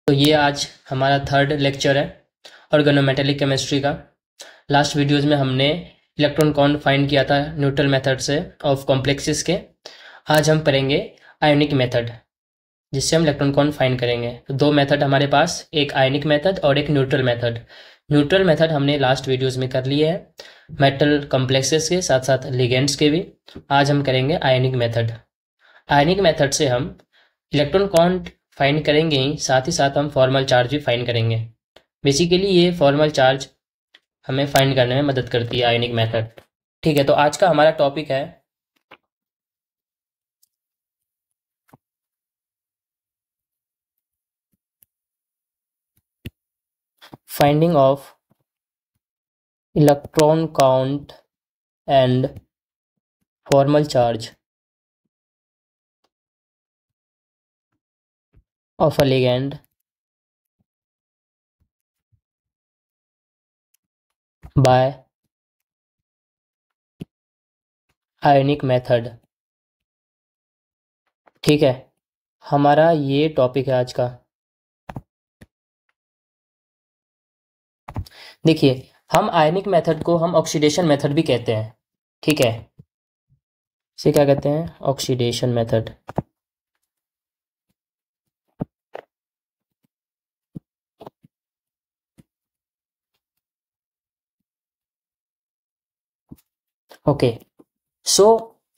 तो ये आज हमारा थर्ड लेक्चर है ऑर्गेनोमेटेलिक केमिस्ट्री का। लास्ट वीडियोज़ में हमने इलेक्ट्रॉन काउंट फाइंड किया था न्यूट्रल मेथड से ऑफ कॉम्प्लेक्सेस के। आज हम पढ़ेंगे आयोनिक मेथड, जिससे हम इलेक्ट्रॉन काउंट फाइंड करेंगे। तो दो मेथड हमारे पास, एक आयोनिक मेथड और एक न्यूट्रल मेथड। न्यूट्रल मेथड हमने लास्ट वीडियोज़ में कर लिए हैं, मेटल कॉम्प्लेक्सेस के साथ साथ लिगेंड्स के भी। आज हम करेंगे आयोनिक मेथड। आयोनिक मेथड से हम इलेक्ट्रॉन काउंट फाइंड करेंगे ही साथ हम फॉर्मल चार्ज भी फाइंड करेंगे। बेसिकली ये फॉर्मल चार्ज हमें फाइंड करने में मदद करती है आयोनिक मेथड। ठीक है, तो आज का हमारा टॉपिक है finding of electron count and formal charge of a ligand by ionic method. ठीक है, हमारा ये टॉपिक है आज का। देखिए, हम आयोनिक मेथड को हम ऑक्सीडेशन मेथड भी कहते हैं। ठीक है, इसे क्या कहते हैं? Oxidation method. ओके, सो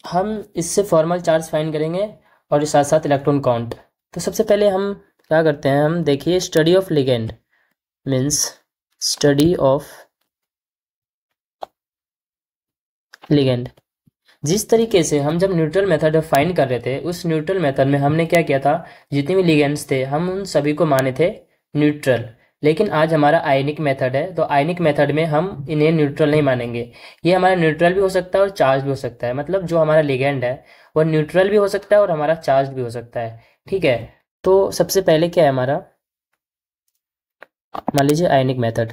हम इससे फॉर्मल चार्ज फाइंड करेंगे और साथ साथ इलेक्ट्रॉन काउंट। तो सबसे पहले हम क्या करते हैं, हम देखिए study of ligand means study of ligand. जिस तरीके से हम जब न्यूट्रल मेथड फाइंड कर रहे थे, उस न्यूट्रल मेथड में हमने क्या किया था, जितने भी लिगेंड्स थे हम उन सभी को माने थे न्यूट्रल। लेकिन आज हमारा आयनिक मेथड है, तो आयनिक मेथड में हम इन्हें न्यूट्रल नहीं मानेंगे। ये हमारा न्यूट्रल भी हो सकता है और चार्ज भी हो सकता है। मतलब जो हमारा लिगेंड है वो न्यूट्रल भी हो सकता है और हमारा चार्ज भी हो सकता है। ठीक है, तो सबसे पहले क्या है हमारा, मान लीजिए ionic method.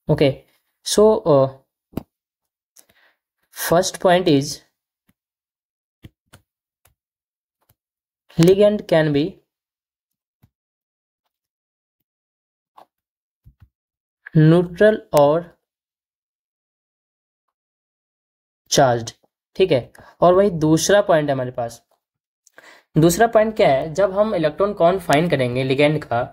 Okay, so first point is ligand can be neutral और चार्ज्ड। ठीक है, और वही दूसरा पॉइंट है हमारे पास। दूसरा पॉइंट क्या है, जब हम इलेक्ट्रॉन काउंट फाइंड करेंगे लिगेंड का,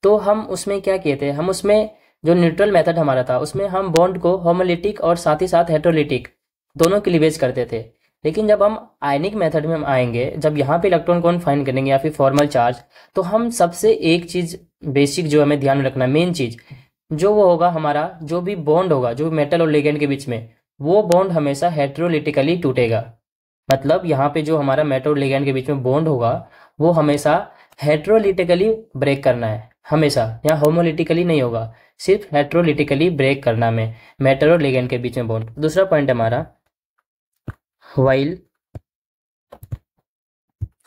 तो हम उसमें क्या किए थे, हम उसमें जो न्यूट्रल मेथड हमारा था उसमें हम बॉन्ड को होमोलिटिक और साथ ही साथ हेटेरोलिटिक दोनों क्लीवेज करते थे। लेकिन जब हम आयनिक मेथड में हम आएंगे, जब यहाँ पे इलेक्ट्रॉन काउंट फाइंड करेंगे या फिर फॉर्मल चार्ज, तो हम सबसे एक चीज़ बेसिक जो हमें ध्यान में रखना, मेन चीज़ जो वो होगा, हमारा जो भी बॉन्ड होगा जो मेटल और लिगेंड के बीच में, वो बॉन्ड हमेशा हेटेरोलिटिकली टूटेगा। मतलब यहाँ पे जो हमारा मेटल और लिगेंड के बीच में बॉन्ड होगा वो हमेशा हेटेरोलिटिकली ब्रेक करना है, हमेशा। यहाँ होमोलिटिकली नहीं होगा, सिर्फ हेटेरोलिटिकली ब्रेक करना में मेटल और लिगेंड के बीच में बॉन्ड। दूसरा पॉइंट हमारा, while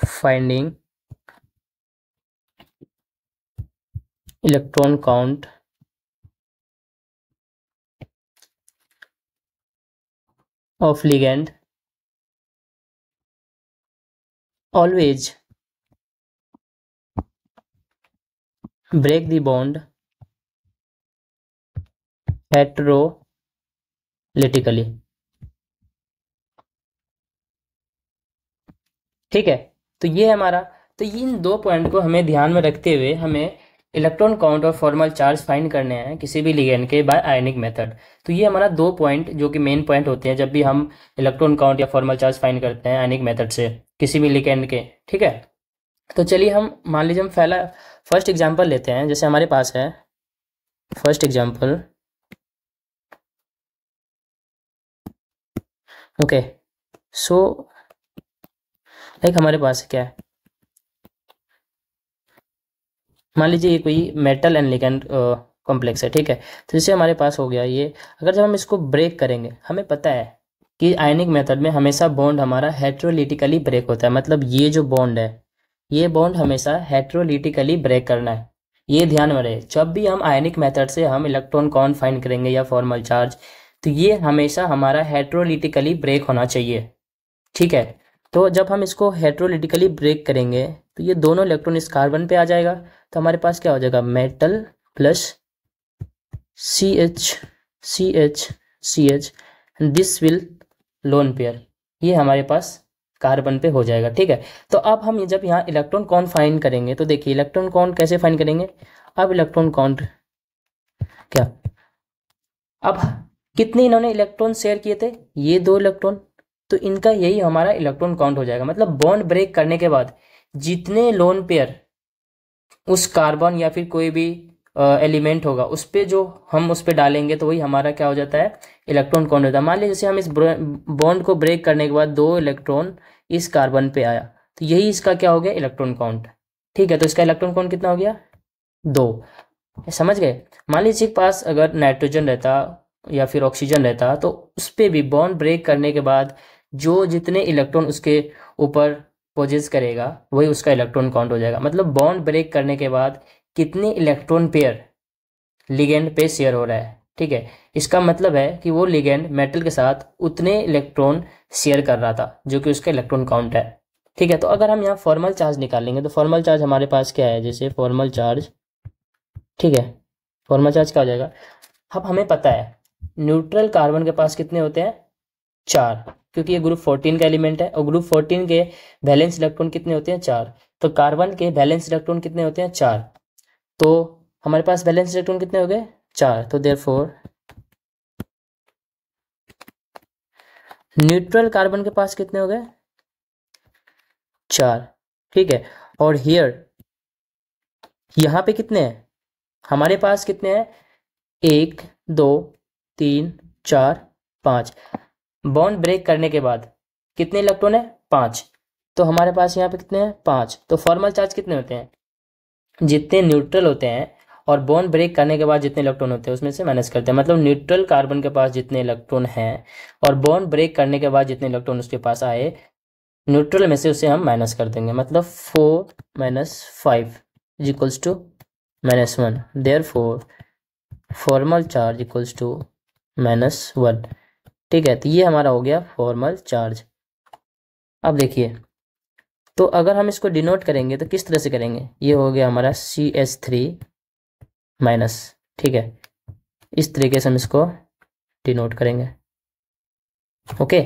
finding electron count of ligand, always break the bond heterolytically। ठीक है, तो ये हमारा, तो इन दो पॉइंट को हमें ध्यान में रखते हुए हमें इलेक्ट्रॉन काउंट और फॉर्मल चार्ज फाइंड करने हैं किसी भी लिगेंड के बाय आयनिक मेथड। तो ये हमारा दो पॉइंट जो कि मेन पॉइंट होते हैं जब भी हम इलेक्ट्रॉन काउंट या फॉर्मल चार्ज फाइंड करते हैं आयनिक मेथड से किसी भी लिगेंड के। ठीक है, तो चलिए हम मान लीजिए हम पहला फर्स्ट एग्जांपल लेते हैं। जैसे हमारे पास है first example. Okay, so like हमारे पास क्या है, मान लीजिए ये कोई मेटल एंड लिगेंड कॉम्प्लेक्स है। ठीक है, तो जैसे हमारे पास हो गया ये, अगर जब हम इसको ब्रेक करेंगे, हमें पता है कि आयनिक मेथड में हमेशा बॉन्ड हमारा हेटेरोलिटिकली ब्रेक होता है। मतलब ये जो बॉन्ड है, ये बॉन्ड हमेशा हेटेरोलिटिकली ब्रेक करना है। ये ध्यान में रहे, जब भी हम आयनिक मेथड से हम इलेक्ट्रॉन कौन फाइंड करेंगे या फॉर्मल चार्ज, तो ये हमेशा हमारा हेट्रोलिटिकली ब्रेक होना चाहिए। ठीक है, तो जब हम इसको हेट्रोलिटिकली ब्रेक करेंगे तो ये दोनों इलेक्ट्रॉन इस कार्बन पे आ जाएगा, तो हमारे पास क्या हो जाएगा, metal plus CH this will lone pair, ये हमारे पास कार्बन पे हो जाएगा। ठीक है, तो अब हम जब यहाँ इलेक्ट्रॉन काउंट फाइंड करेंगे तो देखिए इलेक्ट्रॉन काउंट कैसे फाइंड करेंगे। अब इलेक्ट्रॉन काउंट क्या, अब कितने इन्होंने इलेक्ट्रॉन शेयर किए थे, ये 2 इलेक्ट्रॉन, तो इनका यही हमारा इलेक्ट्रॉन काउंट हो जाएगा। मतलब बॉन्ड ब्रेक करने के बाद जितने लोन पेयर उस कार्बन या फिर कोई भी एलिमेंट होगा उस पे जो हम उस पे डालेंगे तो वही हमारा क्या हो जाता है, इलेक्ट्रॉन काउंट होता है। मान लीजिए जैसे हम इस बॉन्ड को ब्रेक करने के बाद 2 इलेक्ट्रॉन इस कार्बन पे आया, तो यही इसका क्या हो गया, इलेक्ट्रॉन काउंट। ठीक है, तो इसका इलेक्ट्रॉन काउंट कितना हो गया, 2। समझ गए। मान लीजिए पास अगर नाइट्रोजन रहता या फिर ऑक्सीजन रहता, तो उस पर भी बॉन्ड ब्रेक करने के बाद जो जितने इलेक्ट्रॉन उसके ऊपर पोजेस करेगा वही उसका इलेक्ट्रॉन काउंट हो जाएगा। मतलब बॉन्ड ब्रेक करने के बाद कितने इलेक्ट्रॉन पेयर लिगेंड पे शेयर हो रहा है। ठीक है, इसका मतलब है कि वो लिगेंड मेटल के साथ उतने इलेक्ट्रॉन शेयर कर रहा था जो कि उसका इलेक्ट्रॉन काउंट है। ठीक है, तो अगर हम यहाँ फॉर्मल चार्ज निकालेंगे तो फॉर्मल चार्ज हमारे पास क्या है, जैसे फॉर्मल चार्ज, ठीक है, फॉर्मल चार्ज क्या हो जाएगा। अब हमें पता है न्यूट्रल कार्बन के पास कितने होते हैं, 4, क्योंकि ये ग्रुप 14 का एलिमेंट है और ग्रुप 14 के वैलेंस इलेक्ट्रॉन कितने होते हैं, 4। तो कार्बन के वैलेंस इलेक्ट्रॉन कितने होते हैं, 4। तो हमारे पास वैलेंस इलेक्ट्रॉन कितने हो गए, 4। तो देयरफॉर न्यूट्रल कार्बन के पास कितने हो गए, 4। ठीक है, और हियर यहाँ पे कितने हैं, हमारे पास कितने हैं, 1 2 3 4 5। बॉन्ड ब्रेक करने के बाद कितने इलेक्ट्रॉन है, 5। तो हमारे पास यहाँ पे कितने हैं, 5। तो फॉर्मल चार्ज कितने होते हैं, जितने न्यूट्रल होते हैं और बॉन्ड ब्रेक करने के बाद जितने इलेक्ट्रॉन होते हैं उसमें से माइनस करते हैं। मतलब न्यूट्रल कार्बन के पास जितने इलेक्ट्रॉन हैं और बॉन्ड ब्रेक करने के बाद जितने इलेक्ट्रॉन उसके पास आए, न्यूट्रल में से उसे हम माइनस कर देंगे। मतलब 4 - 5 equals to -1। Therefore formal charge equals to -1। ठीक है, तो ये हमारा हो गया फॉर्मल चार्ज। अब देखिए, तो अगर हम इसको डिनोट करेंगे तो किस तरह से करेंगे, ये हो गया हमारा CH3-। ठीक है, इस तरीके से हम इसको डिनोट करेंगे। ओके,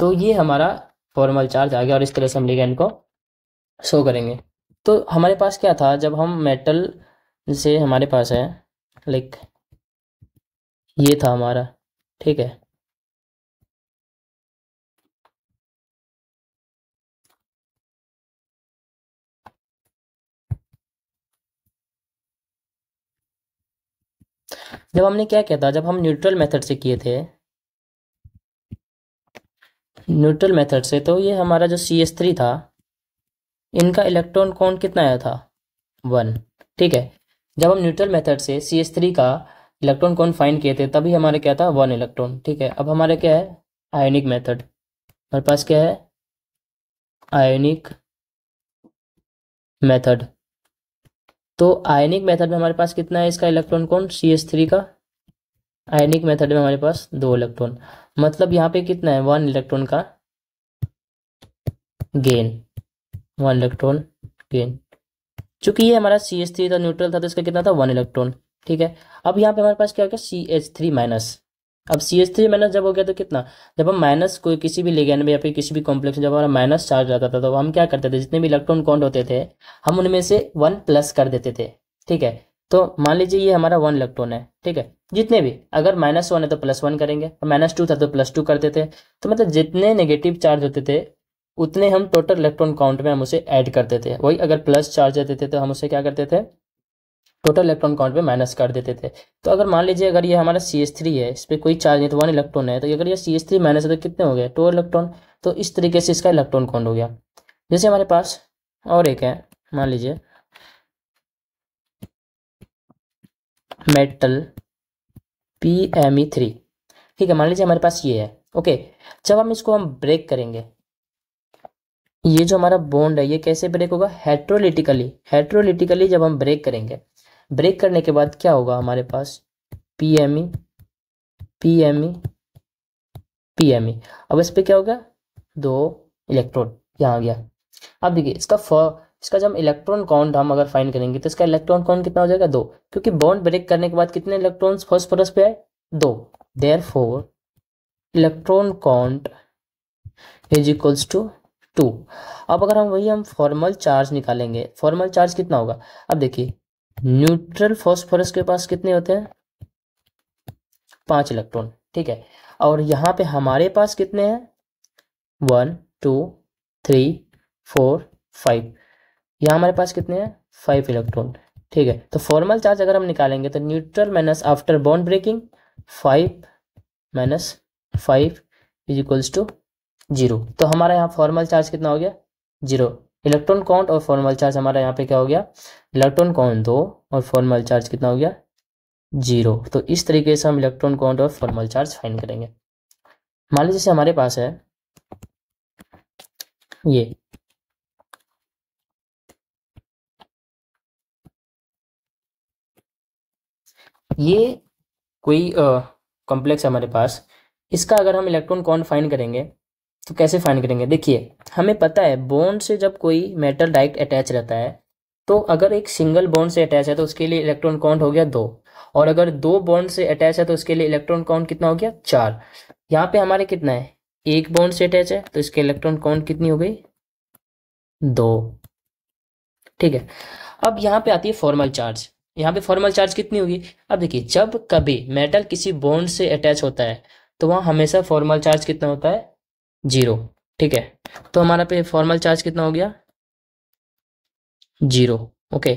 तो ये हमारा फॉर्मल चार्ज आ गया और इस तरह से हम लिगेंड को शो करेंगे। तो हमारे पास क्या था, जब हम मेटल से हमारे पास है लाइक ये था हमारा, ठीक है, जब हमने क्या किया था, जब हम न्यूट्रल मेथड से किए थे, न्यूट्रल मेथड से, तो ये हमारा जो CH3 था, इनका इलेक्ट्रॉन काउंट कितना आया था, 1। ठीक है, जब हम न्यूट्रल मेथड से CH3 का इलेक्ट्रॉन काउंट फाइंड किए थे तभी हमारे क्या था, 1 इलेक्ट्रॉन। ठीक है, अब हमारे क्या है, आयोनिक मेथड, हमारे पास क्या है, आयोनिक मेथड। तो आयनिक मेथड में हमारे पास कितना है इसका इलेक्ट्रॉन काउंट, CH3 का। आयनिक मेथड में हमारे पास 2 इलेक्ट्रॉन, मतलब यहाँ पे कितना है, 1 इलेक्ट्रॉन का गेन, 1 इलेक्ट्रॉन गेन। चूंकि ये हमारा CH3 था, न्यूट्रल था, तो इसका कितना था, 1 इलेक्ट्रॉन। ठीक है, अब यहाँ पे हमारे पास क्या हो गया, CH3-। अब CH3- जब हो गया तो कितना, जब हम माइनस कोई किसी भी लिगेंड में या फिर किसी भी कॉम्प्लेक्स में जब हमारा माइनस चार्ज आता था तो हम क्या करते थे, जितने भी इलेक्ट्रॉन काउंट होते थे हम उनमें से 1 प्लस कर देते थे। ठीक है, तो मान लीजिए ये हमारा 1 इलेक्ट्रॉन है। ठीक है, जितने भी, अगर -1 है तो +1 करेंगे, और -2 था तो +2 करते थे। तो मतलब जितने नेगेटिव चार्ज होते थे उतने हम टोटल इलेक्ट्रॉन काउंट में हम उसे ऐड करते थे। वही अगर प्लस चार्ज देते थे तो हम उसे क्या करते थे, टोटल इलेक्ट्रॉन काउंट में माइनस कर देते थे। तो अगर मान लीजिए अगर ये हमारा CH3 है, इस पर कोई चार्ज नहीं तो 1 इलेक्ट्रॉन है, तो अगर ये CH3- है तो कितने हो गए, 2 इलेक्ट्रॉन। तो इस तरीके से इसका इलेक्ट्रॉन काउंट हो गया। जैसे हमारे पास और एक है, मान लीजिए मेटल PMe3। ठीक है, मान लीजिए हमारे पास ये है। ओके, जब हम इसको ब्रेक करेंगे, ये जो हमारा बॉन्ड है ये कैसे ब्रेक होगा, हेट्रोलिटिकली। हेट्रोलिटिकली जब हम ब्रेक करेंगे ब्रेक करने के बाद क्या होगा हमारे पास, पीएमई पीएमई पीएमई। अब इस पे क्या होगा, 2 इलेक्ट्रॉन यहाँ आ गया। अब देखिए इसका जब इलेक्ट्रॉन काउंट हम अगर फाइंड करेंगे तो इसका इलेक्ट्रॉन काउंट कितना हो जाएगा, 2, क्योंकि बॉन्ड ब्रेक करने के बाद कितने इलेक्ट्रॉन्स फॉस्फोरस पे आए, 2। Therefore electron count is equals to 2। अब अगर हम फॉर्मल चार्ज निकालेंगे, फॉर्मल चार्ज कितना होगा, अब देखिए न्यूट्रल फॉस्फोरस के पास कितने होते हैं, 5 इलेक्ट्रॉन, ठीक है। और यहाँ पे हमारे पास कितने हैं, 1 2 3 4 5, यहाँ हमारे पास कितने हैं, 5 इलेक्ट्रॉन, ठीक है। तो फॉर्मल चार्ज अगर हम निकालेंगे तो neutral minus after bond breaking 5 minus 5 is equals to 0। तो हमारा यहाँ फॉर्मल चार्ज कितना हो गया, 0। इलेक्ट्रॉन काउंट और फॉर्मल चार्ज हमारा यहाँ पे क्या हो गया, इलेक्ट्रॉन काउंट 2 और फॉर्मल चार्ज कितना हो गया, 0। तो इस तरीके से हम इलेक्ट्रॉन काउंट और फॉर्मल चार्ज फाइंड करेंगे। मान लीजिए जैसे हमारे पास है ये कोई कॉम्प्लेक्स है हमारे पास, इसका अगर हम इलेक्ट्रॉन काउंट फाइंड करेंगे तो कैसे फाइंड करेंगे, देखिए हमें पता है बॉन्ड से जब कोई मेटल डायरेक्ट अटैच रहता है तो अगर एक सिंगल बॉन्ड से अटैच है तो उसके लिए इलेक्ट्रॉन काउंट हो गया 2, और अगर 2 बॉन्ड से अटैच है तो उसके लिए इलेक्ट्रॉन काउंट कितना हो गया, 4। यहाँ पे हमारे कितना है, एक बॉन्ड से अटैच है तो इसके इलेक्ट्रॉन काउंट कितनी हो गई, 2, ठीक है। अब यहाँ पे आती है फॉर्मल चार्ज, यहाँ पे फॉर्मल चार्ज कितनी होगी, अब देखिए जब कभी मेटल किसी बॉन्ड से अटैच होता है तो वहाँ हमेशा फॉर्मल चार्ज कितना होता है, 0, ठीक है। तो हमारा पे फॉर्मल चार्ज कितना हो गया, 0, ओके।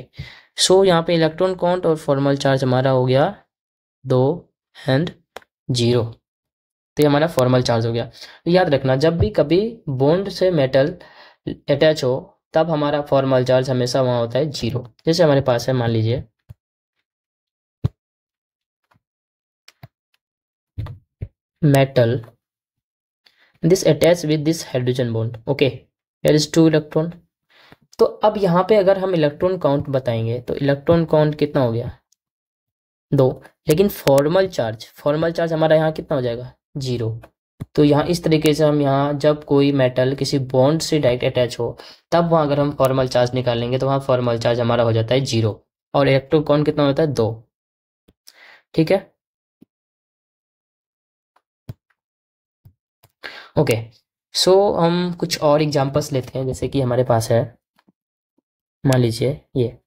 सो यहाँ पे इलेक्ट्रॉन काउंट और फॉर्मल चार्ज हमारा हो गया 2 एंड 0। तो ये हमारा फॉर्मल चार्ज हो गया। तो याद रखना जब भी कभी बॉन्ड से मेटल अटैच हो तब हमारा फॉर्मल चार्ज हमेशा वहाँ होता है 0। जैसे हमारे पास है मान लीजिए metal this attach with this hydrogen bond, okay, there is 2 electron. तो अब यहाँ पे अगर हम इलेक्ट्रॉन काउंट बताएंगे तो इलेक्ट्रॉन काउंट कितना हो गया, 2, लेकिन फॉर्मल चार्ज हमारा यहाँ कितना हो जाएगा, 0। तो यहाँ इस तरीके से हम यहाँ जब कोई मेटल किसी बॉन्ड से डायरेक्ट अटैच हो तब वहाँ अगर हम फॉर्मल चार्ज निकालेंगे तो वहाँ फॉर्मल चार्ज हमारा हो जाता है 0, और इलेक्ट्रॉन काउंट कितना होता है, 2, ठीक है, ओके। सो हम कुछ और एग्जांपल्स लेते हैं, जैसे कि हमारे पास है मान लीजिए ये,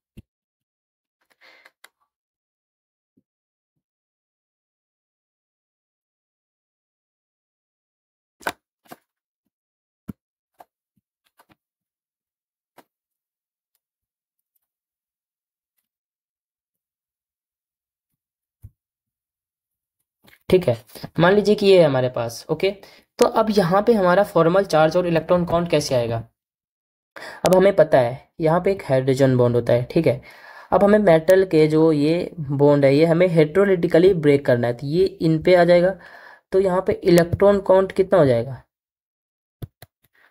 ठीक है, मान लीजिए कि ये है हमारे पास, ओके। तो अब यहाँ पे हमारा फॉर्मल चार्ज और इलेक्ट्रॉन काउंट कैसे आएगा, अब हमें पता है यहाँ पे एक हाइड्रोजन बॉन्ड होता है, ठीक है। अब हमें मेटल के जो ये बॉन्ड है ये हमें हेट्रोलिटिकली ब्रेक करना है, तो ये इन पे आ जाएगा। तो यहाँ पे इलेक्ट्रॉन काउंट कितना हो जाएगा,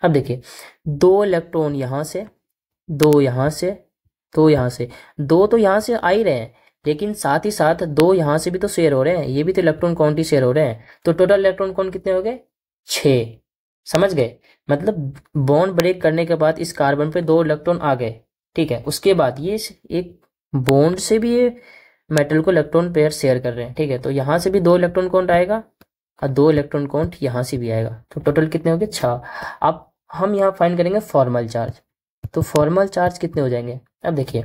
अब देखिए 2 इलेक्ट्रॉन यहाँ से, 2 यहाँ से, 2 यहाँ से, 2 तो यहाँ से आ ही रहे हैं, लेकिन साथ ही साथ 2 यहाँ से भी तो शेयर हो रहे हैं, ये भी तो इलेक्ट्रॉन काउंट ही शेयर हो रहे हैं। तो टोटल इलेक्ट्रॉन काउंट कितने हो गए, 6, समझ गए। मतलब बॉन्ड ब्रेक करने के बाद इस कार्बन पे 2 इलेक्ट्रॉन आ गए, ठीक है। उसके बाद ये एक बॉन्ड से भी ये मेटल को इलेक्ट्रॉन पेयर शेयर कर रहे हैं, ठीक है। तो यहाँ से भी 2 इलेक्ट्रॉन काउंट आएगा और 2 इलेक्ट्रॉन काउंट यहाँ से भी आएगा, तो टोटल कितने हो गए, 6। अब हम यहाँ फाइंड करेंगे फॉर्मल चार्ज, तो फॉर्मल चार्ज कितने हो जाएंगे, अब देखिए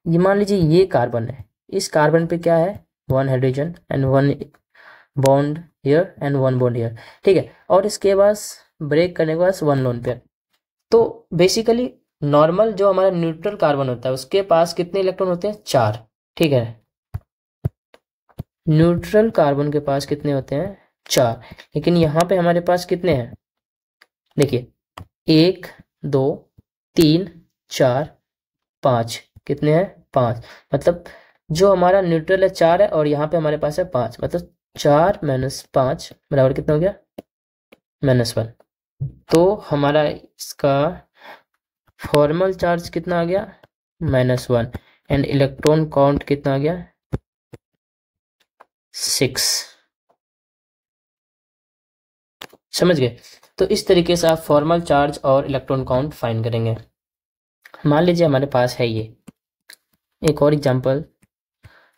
ये मान लीजिए ये कार्बन है, इस कार्बन पे क्या है, 1 hydrogen and 1 bond here and 1 bond here, ठीक है। और इसके बाद ब्रेक करने के बाद 1 लोन पेयर। तो बेसिकली नॉर्मल जो हमारा न्यूट्रल कार्बन होता है उसके पास कितने इलेक्ट्रॉन होते हैं, 4, ठीक है। न्यूट्रल कार्बन के पास कितने होते हैं, 4, लेकिन यहाँ पे हमारे पास कितने हैं, देखिए 1 2 3 4 5, कितने हैं, 5। मतलब जो हमारा न्यूट्रल है 4 है और यहाँ पे हमारे पास है 5, मतलब 4 - 5 बराबर कितना हो गया, -1। तो हमारा इसका फॉर्मल चार्ज कितना आ गया, -1। एंड इलेक्ट्रॉन काउंट कितना आ गया 6। समझ गए। तो इस तरीके से आप फॉर्मल चार्ज और इलेक्ट्रॉन काउंट फाइंड करेंगे। मान लीजिए हमारे पास है ये एक और एग्जांपल।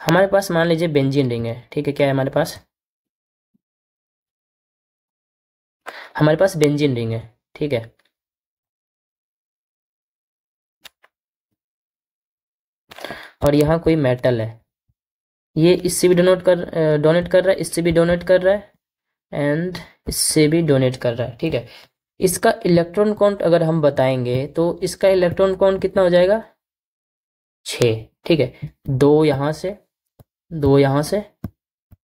हमारे पास मान लीजिए बेंजीन रिंग है, ठीक है। क्या है हमारे पास? हमारे पास बेंजीन रिंग है, ठीक है। और यहाँ कोई मेटल है, ये इससे भी डोनेट कर रहा है, इससे भी डोनेट कर रहा है एंड इससे भी डोनेट कर रहा है, ठीक है। इसका इलेक्ट्रॉन काउंट अगर हम बताएंगे तो इसका इलेक्ट्रॉन काउंट कितना हो जाएगा 6, ठीक है। 2 यहाँ से, 2 यहाँ से,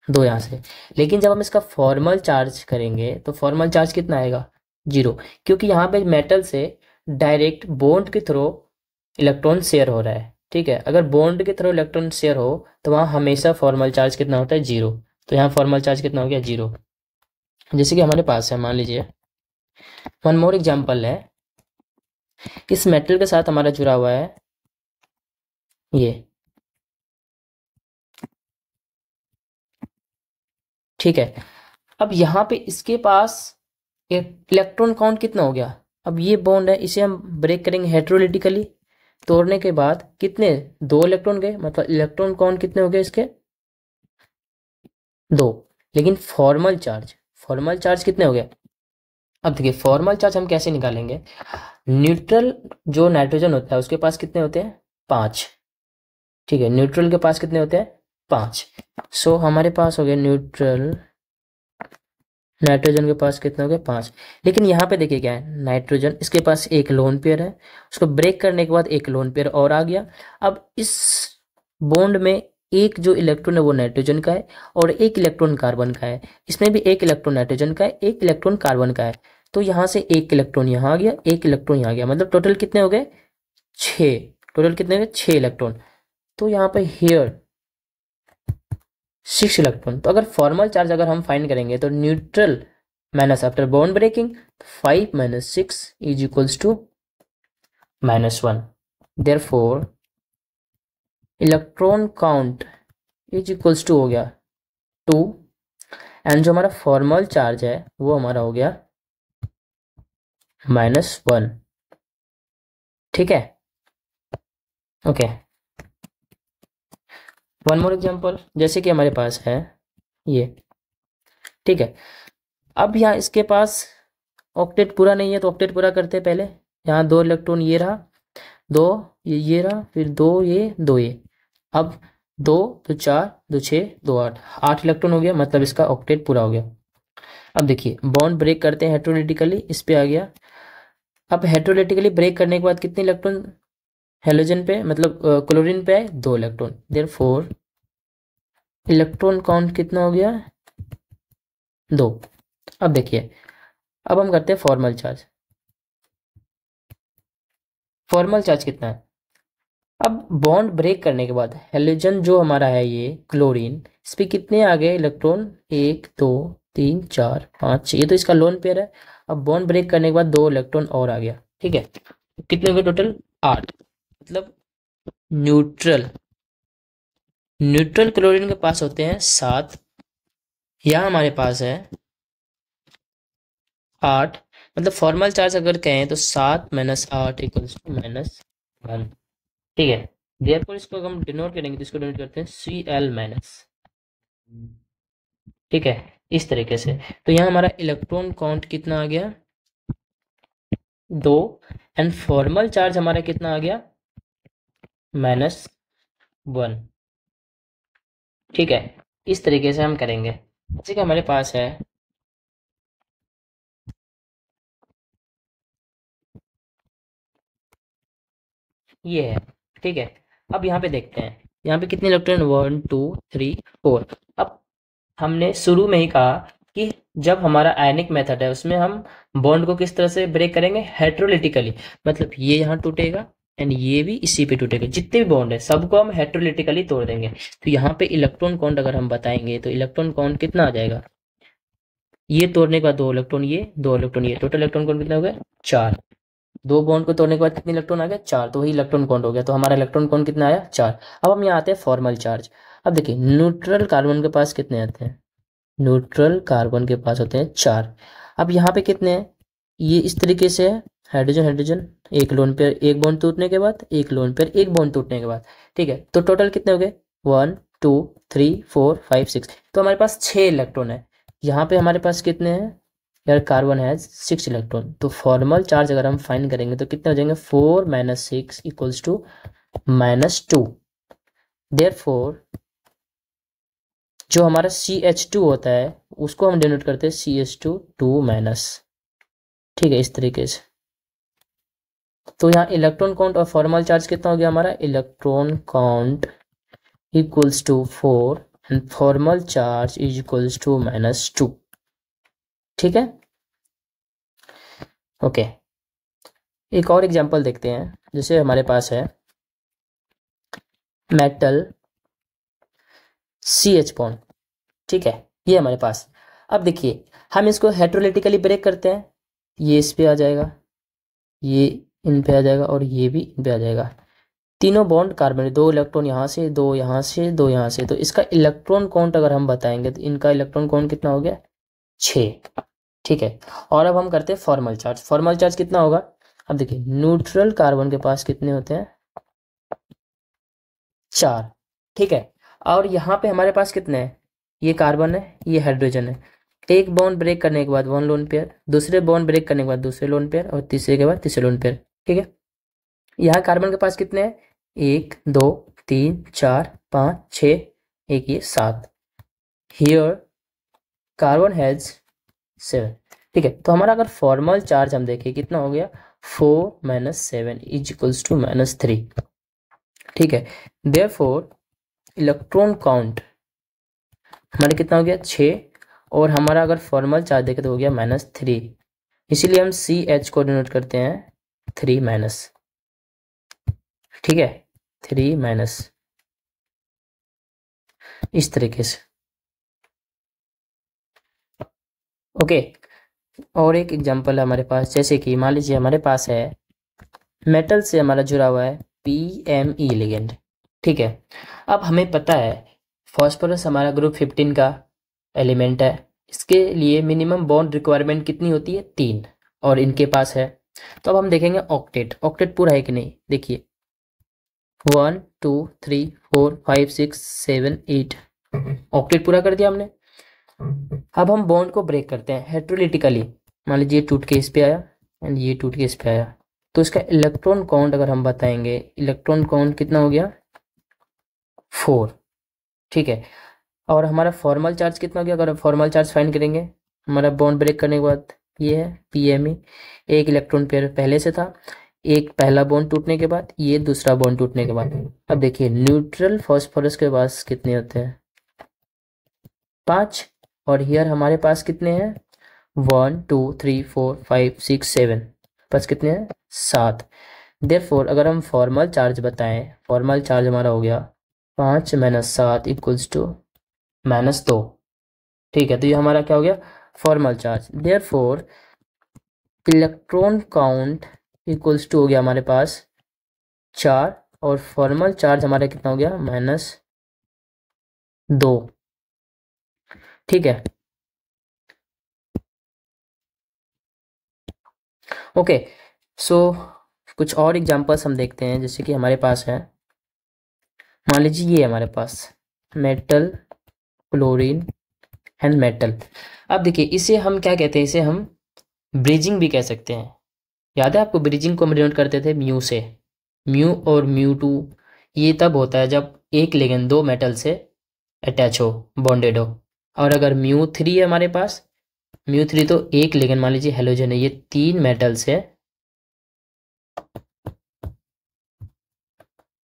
2 यहाँ से। लेकिन जब हम इसका फॉर्मल चार्ज करेंगे तो फॉर्मल चार्ज कितना आएगा 0, क्योंकि यहाँ पे मेटल से डायरेक्ट बॉन्ड के थ्रू इलेक्ट्रॉन शेयर हो रहा है, ठीक है। अगर बॉन्ड के थ्रू इलेक्ट्रॉन शेयर हो तो वहाँ हमेशा फॉर्मल चार्ज कितना होता है 0। तो यहाँ फॉर्मल चार्ज कितना हो गया 0। जैसे कि हमारे पास है, मान लीजिए वन मोर एग्जाम्पल है। इस मेटल के साथ हमारा जुड़ा हुआ है ये, ठीक है। अब यहाँ पे इसके पास इलेक्ट्रॉन काउंट कितना हो गया। अब ये बॉन्ड है, इसे हम ब्रेक करेंगे हेटेरोलिटिकली। तोड़ने के बाद कितने 2 इलेक्ट्रॉन गए, मतलब इलेक्ट्रॉन काउंट कितने हो गए इसके 2। लेकिन फॉर्मल चार्ज कितने हो गए। अब देखिए फॉर्मल चार्ज हम कैसे निकालेंगे। न्यूट्रल जो नाइट्रोजन होता है उसके पास कितने होते हैं 5, ठीक है। न्यूट्रल के पास कितने होते हैं 5। सो हमारे पास हो गया न्यूट्रल, नाइट्रोजन के पास कितने हो गए 5। लेकिन यहाँ पे देखिए क्या है, नाइट्रोजन इसके पास एक लोन पेयर है, उसको ब्रेक करने के बाद एक लोन पेयर और आ गया। अब इस बॉन्ड में एक जो इलेक्ट्रॉन है वो नाइट्रोजन का है और एक इलेक्ट्रॉन कार्बन का है। इसमें भी एक इलेक्ट्रॉन नाइट्रोजन का है, एक इलेक्ट्रॉन कार्बन का है। तो यहाँ से एक इलेक्ट्रॉन यहाँ आ गया, एक इलेक्ट्रॉन यहाँ आ गया, मतलब टोटल कितने हो गए 6। टोटल कितने हो गए 6 इलेक्ट्रॉन। तो यहाँ पे हियर 6 इलेक्ट्रॉन। तो अगर फॉर्मल चार्ज अगर हम फाइंड करेंगे तो neutral minus after bond breaking 5 minus 6 is equals to -1। Therefore electron count is equals to हो गया 2 एंड जो हमारा फॉर्मल चार्ज है वो हमारा हो गया -1, ठीक है। Okay, one more example. जैसे कि हमारे पास है ये, ठीक है। अब यहाँ इसके पास ऑक्टेट पूरा नहीं है तो ऑक्टेट पूरा करते हैं पहले। यहाँ 2 इलेक्ट्रॉन ये रहा, 2 ये रहा, फिर 2 ये 2 ये। अब 2 2 4 2 6 2 8, 8 इलेक्ट्रॉन हो गया, मतलब इसका ऑक्टेट पूरा हो गया। अब देखिए बॉन्ड ब्रेक करते हैं हेटेरोलिटिकली, इस पे आ गया। अब हेटेरोलिटिकली ब्रेक करने के बाद कितने इलेक्ट्रॉन हेलोजन पे, मतलब क्लोरीन पे है 2 इलेक्ट्रॉन। देयरफॉर इलेक्ट्रॉन काउंट कितना हो गया 2। अब देखिए, अब हम करते हैं फॉर्मल चार्ज। फॉर्मल चार्ज कितना है। अब बॉन्ड ब्रेक करने के बाद हेलोजन जो हमारा है ये क्लोरीन, इस पे कितने आ गए इलेक्ट्रॉन 1 2 3 4 5 6। ये तो इसका लोन पेयर है। अब बॉन्ड ब्रेक करने के बाद 2 इलेक्ट्रॉन और आ गया, ठीक है। कितने हो गए टोटल 8। मतलब न्यूट्रल क्लोरीन के पास होते हैं 7, यहाँ हमारे पास है 8। मतलब फॉर्मल चार्ज अगर कहें तो 7 माइनस 8 इक्वल्स टू -1, ठीक है। देयरफॉर इसको हम डिनोट करेंगे तो इसको डिनोट करते हैं Cl माइनस, ठीक है, इस तरीके से। तो यहाँ हमारा इलेक्ट्रॉन काउंट कितना आ गया 2 एंड फॉर्मल चार्ज हमारा कितना आ गया -1, ठीक है। इस तरीके से हम करेंगे। जैसे कि हमारे पास है ये है, ठीक है। अब यहाँ पे देखते हैं, यहाँ पे कितने इलेक्ट्रॉन 1 2 3 4। अब हमने शुरू में ही कहा कि जब हमारा आयनिक मेथड है उसमें हम बॉन्ड को किस तरह से ब्रेक करेंगे हेटेरोलिटिकली। मतलब ये यहाँ टूटेगा एंड ये भी इसी पे टूटेगा, जितने भी बॉन्ड है सबको हम हेटेरोलिटिकली तोड़ देंगे। तो यहाँ पे इलेक्ट्रॉन काउंट अगर हम बताएंगे तो इलेक्ट्रॉन काउंट कितना आ जाएगा, ये तोड़ने का 2 इलेक्ट्रॉन ये 2 इलेक्ट्रॉन ये, टोटल इलेक्ट्रॉन काउंट कितना हो गया 4। दो बॉन्ड को तोड़ने के बाद कितने इलेक्ट्रॉन आ गए, 4, तो वही इलेक्ट्रॉन काउंट हो गया। तो हमारा इलेक्ट्रॉन काउंट कितना आया, 4। अब हम यहाँ आते हैं फॉर्मल चार्ज। अब देखिए न्यूट्रल कार्बन के पास कितने आते हैं, न्यूट्रल कार्बन के पास होते हैं 4। अब यहाँ पे कितने हैं, ये इस तरीके से है, हाइड्रोजन हाइड्रोजन, एक लोन पेयर, एक बॉन्ड टूटने के बाद, एक लोन पेयर, एक बॉन्ड टूटने के बाद। ठीक है, तो टोटल कितने हो गए, 1 2 3 4 5 6। तो हमारे पास 6 इलेक्ट्रॉन है। यहाँ पे हमारे पास कितने हैं यार, कार्बन है 6 इलेक्ट्रॉन। तो फॉर्मल चार्ज अगर हम फाइंड करेंगे तो कितने हो जाएंगे, 4 - 6 इक्वल्स टू -2। देयरफॉर जो हमारा CH2 होता है उसको हम डिनोट करते हैं CH2 2-। ठीक है, इस तरीके से। तो यहाँ इलेक्ट्रॉन काउंट और फॉर्मल चार्ज कितना हो गया हमारा, electron count equals to 4 and formal charge is equals to -2। ठीक है, ओके। एक और एग्जांपल देखते हैं, जैसे हमारे पास है मेटल CH बॉन्ड। ठीक है, ये हमारे पास। अब देखिए हम इसको हेटेरोलिटिकली ब्रेक करते हैं, ये इस पे आ जाएगा, ये इन पे आ जाएगा और ये भी इन पे आ जाएगा। तीनों बॉन्ड कार्बन, 2 इलेक्ट्रॉन यहाँ से, 2 यहाँ से, 2 यहाँ से। तो इसका इलेक्ट्रॉन काउंट अगर हम बताएंगे तो इनका इलेक्ट्रॉन काउंट कितना हो गया, 6। ठीक है, और अब हम करते हैं फॉर्मल चार्ज। फॉर्मल चार्ज कितना होगा, अब देखिए न्यूट्रल कार्बन के पास कितने होते हैं, 4। ठीक है, और यहाँ पे हमारे पास कितने हैं, ये कार्बन है, ये हाइड्रोजन है। एक बॉन्ड ब्रेक करने के बाद 1 लोन पेयर, दूसरे बॉन्ड ब्रेक करने के बाद दूसरे लोन पेयर, और तीसरे के बाद तीसरे लोन पेयर। ठीक है, यहाँ कार्बन के पास कितने हैं, 1 2 3 4 5 6, एक ये 7। Here carbon has 7। ठीक है, तो हमारा अगर फॉर्मल चार्ज हम देखें कितना हो गया, 4 - 7 इज इक्वल्स टू -3। ठीक है, देयरफॉर इलेक्ट्रॉन काउंट हमारे कितना हो गया, 6। और हमारा अगर फॉर्मल चार्ज देखें तो हो गया -3। इसीलिए हम CH को डिनोट करते हैं 3-। ठीक है, 3-, इस तरीके से। ओके, और एक एग्जांपल है हमारे पास, जैसे कि मान लीजिए हमारे पास है मेटल से हमारा जुड़ा हुआ है PME लिगेंड। ठीक है, अब हमें पता है फॉस्फोरस हमारा ग्रुप 15 का एलिमेंट है, इसके लिए मिनिमम बॉन्ड रिक्वायरमेंट कितनी होती है, 3, और इनके पास है। तो अब हम देखेंगे ऑक्टेट, ऑक्टेट पूरा है कि नहीं। देखिए 1 2 3 4 5 6 7 8, ऑक्टेट पूरा कर दिया हमने। अब हम बॉन्ड को ब्रेक करते हैं हेटेरोलिटिकली। मान लीजिए ये टूट के इस पे आया एंड ये टूट के इस पे आया, तो इसका इलेक्ट्रॉन काउंट अगर हम बताएंगे, इलेक्ट्रॉन काउंट कितना हो गया, 4। ठीक है, और हमारा फॉर्मल चार्ज कितना हो गया, अगर फॉर्मल चार्ज फाइंड करेंगे, हमारा बॉन्ड ब्रेक करने के बाद ये है PME, एक इलेक्ट्रॉन पेयर पहले से था, एक पहला बॉन्ड टूटने के बाद, ये दूसरा बॉन्ड टूटने के बाद। अब देखिए न्यूट्रल फॉस्फोरस के पास कितने होते हैं, 5, और हियर हमारे पास कितने हैं, 1 2 3 4 5 6 7, बस कितने हैं, 7। देयरफॉर अगर हम फॉर्मल चार्ज बताएं, फॉर्मल चार्ज हमारा हो गया 5 - 7 इक्वल्स टू -2। ठीक है, तो ये हमारा क्या हो गया, formal charge. Therefore electron count equals to हो गया हमारे पास 4, और फॉर्मल चार्ज हमारा कितना हो गया, -2। ठीक है, ओके। सो कुछ और एग्जांपल्स हम देखते हैं, जैसे कि हमारे पास है, मान लीजिए ये हमारे पास मेटल, क्लोरीन एंड मेटल। अब देखिए इसे हम क्या कहते हैं, इसे हम ब्रिजिंग भी कह सकते हैं। याद है आपको, ब्रिजिंग को हम डिनोट करते थे म्यू से, म्यू और म्यू2। ये तब होता है जब एक लिगेंड 2 मेटल से अटैच हो, बॉन्डेड हो। और अगर म्यू3 है हमारे पास, म्यू3 तो एक लिगेंड मान लीजिए हेलोजन है, ये 3 मेटल से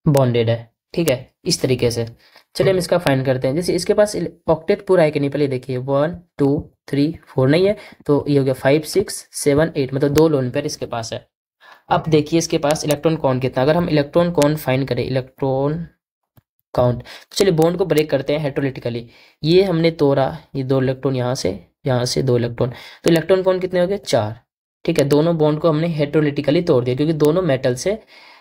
बॉन्डेड है। ठीक है, इस तरीके से। चलिए हम इसका फाइंड करते हैं। जैसे इसके पास ऑक्टेट पूरा है कि नहीं, पहले देखिए 1 2 3 4 नहीं है, तो ये हो गया 5 6 7 8, मतलब 2 लोन पेयर इसके पास है। अब देखिए इसके पास इलेक्ट्रॉन काउंट कितना, अगर हम इलेक्ट्रॉन काउंट फाइंड करें, इलेक्ट्रॉन काउंट, तो चलिए बॉन्ड को ब्रेक करते हैं हेटेरोलिटिकली। ये हमने तोड़ा, ये 2 इलेक्ट्रॉन यहाँ से 2 इलेक्ट्रॉन, तो इलेक्ट्रॉन काउंट कितने हो गए, 4। ठीक है, दोनों बॉन्ड को हमने हेटेरोलिटिकली तोड़ दिया क्योंकि दोनों मेटल से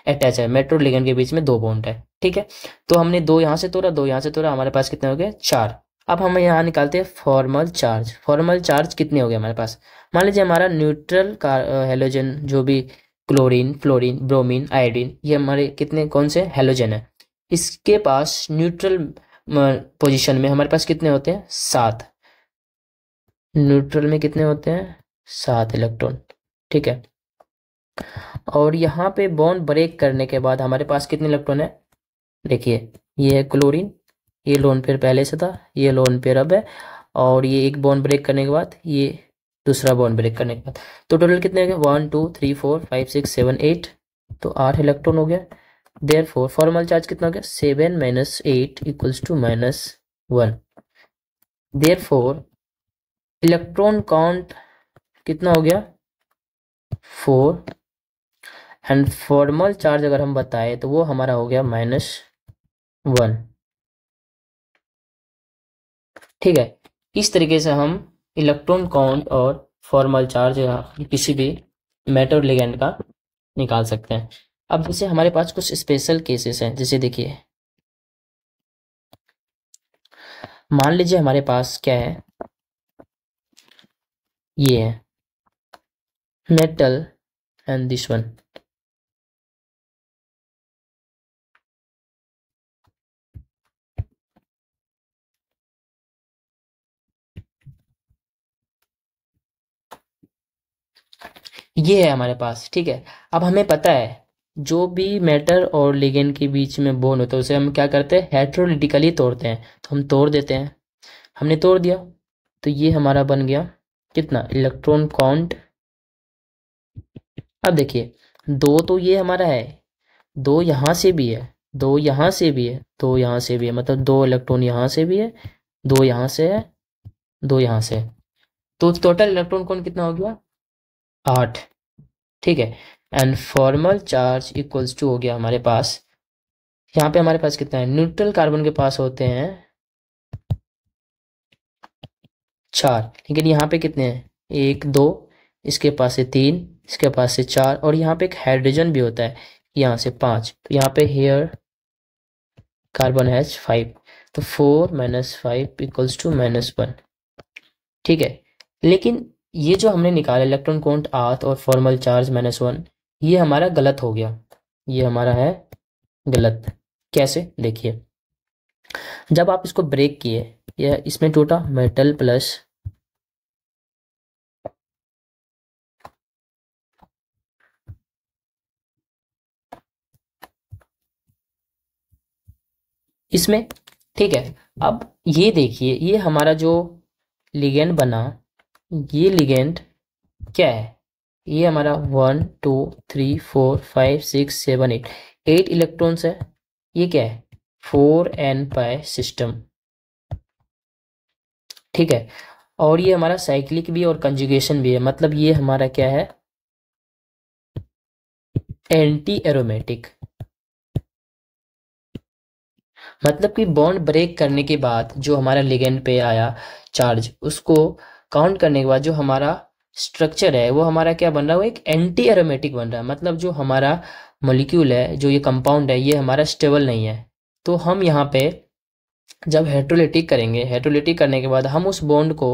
अटैच है, मेटल लिगेंड के बीच में दो बॉन्ड है। ठीक है, तो हमने दो यहाँ से तोड़ा, दो यहाँ से तोड़ा, हमारे पास कितने हो गए, 4। अब हम यहाँ निकालते हैं फॉर्मल चार्ज। फॉर्मल चार्ज कितने हो गए हमारे पास, मान लीजिए हमारा न्यूट्रल का हेलोजन जो भी क्लोरीन, फ्लोरीन, ब्रोमीन, आयोडीन, ये हमारे कितने कौन से हेलोजन है, इसके पास न्यूट्रल पोजीशन में हमारे पास कितने होते हैं, 7। न्यूट्रल में कितने होते हैं, 7 इलेक्ट्रॉन। ठीक है, और यहाँ पे बॉन्ड ब्रेक करने के बाद हमारे पास कितने इलेक्ट्रॉन है, देखिए ये है क्लोरीन, ये लोन पेयर पहले से था, ये लोन पेयर अब है, और ये एक बॉन्ड ब्रेक करने के बाद ये दूसरा बॉन्ड ब्रेक करने के बाद, तो टोटल कितने हो गए, 1 2 3 4 5 6 7 8, तो 8 इलेक्ट्रॉन हो गया। देयरफॉर फॉर्मल चार्ज कितना हो गया, 7 - 8 = -1। देयरफॉर इलेक्ट्रॉन काउंट कितना हो गया, 4, एंड फॉर्मल चार्ज अगर हम बताएं तो वो हमारा हो गया -1। ठीक है, इस तरीके से हम इलेक्ट्रॉन काउंट और फॉर्मल चार्ज या किसी भी मेटल लिगेंड का निकाल सकते हैं। अब जैसे हमारे पास कुछ स्पेशल केसेस हैं, जैसे देखिए मान लीजिए हमारे पास क्या है, ये है मेटल एंड दिस वन, ये है हमारे पास। ठीक है, अब हमें पता है जो भी मेटल और लिगेंड के बीच में बॉन्ड होता है उसे हम क्या करते हैं, हेटेरोलिटिकली तोड़ते हैं, तो हम तोड़ देते हैं। हमने तोड़ दिया तो ये हमारा बन गया कितना, इलेक्ट्रॉन काउंट। अब देखिए दो तो ये हमारा है, दो यहाँ से भी है, दो यहाँ से भी है, दो यहाँ से भी है, मतलब दो इलेक्ट्रॉन यहाँ से भी है, दो यहाँ से है, दो यहाँ से है, तो टोटल इलेक्ट्रॉन काउंट कितना हो गया, 8। ठीक है, and formal charge equals to हो गया हमारे पास, यहाँ पे हमारे पास कितना है, न्यूट्रल कार्बन के पास होते हैं 4, लेकिन यहाँ पे कितने हैं, 1 2, इसके पास से 3, इसके पास से 4, और यहाँ पे एक हाइड्रोजन भी होता है, यहाँ से 5, तो यहाँ पे हेयर कार्बन हैज 5, तो 4 - 5 = -1। ठीक है, लेकिन ये जो हमने निकाला इलेक्ट्रॉन काउंट 8 और फॉर्मल चार्ज -1, ये हमारा गलत हो गया, ये हमारा है गलत। कैसे, देखिए जब आप इसको ब्रेक किए, यह इसमें टूटा मेटल प्लस इसमें। ठीक है, अब ये देखिए ये हमारा जो लिगेंड बना, ये लिगेंड क्या है, ये हमारा 1 2 3 4 5 6 7 8, 8 इलेक्ट्रॉन्स है, ये क्या है, 4n पाई सिस्टम। ठीक है, और ये हमारा साइक्लिक भी और कंजुगेशन भी है, मतलब ये हमारा क्या है, एंटी एरोमेटिक। मतलब कि बॉन्ड ब्रेक करने के बाद जो हमारा लिगेंड पे आया चार्ज, उसको काउंट करने के बाद जो हमारा स्ट्रक्चर है वो हमारा क्या बन रहा है, वो एक एंटी एरोमेटिक बन रहा है, मतलब जो हमारा मॉलिक्यूल है, जो ये कंपाउंड है, ये हमारा स्टेबल नहीं है। तो हम यहाँ पे जब हेट्रोलिटिक करेंगे, हेट्रोलिटिक करने के बाद हम उस बॉन्ड को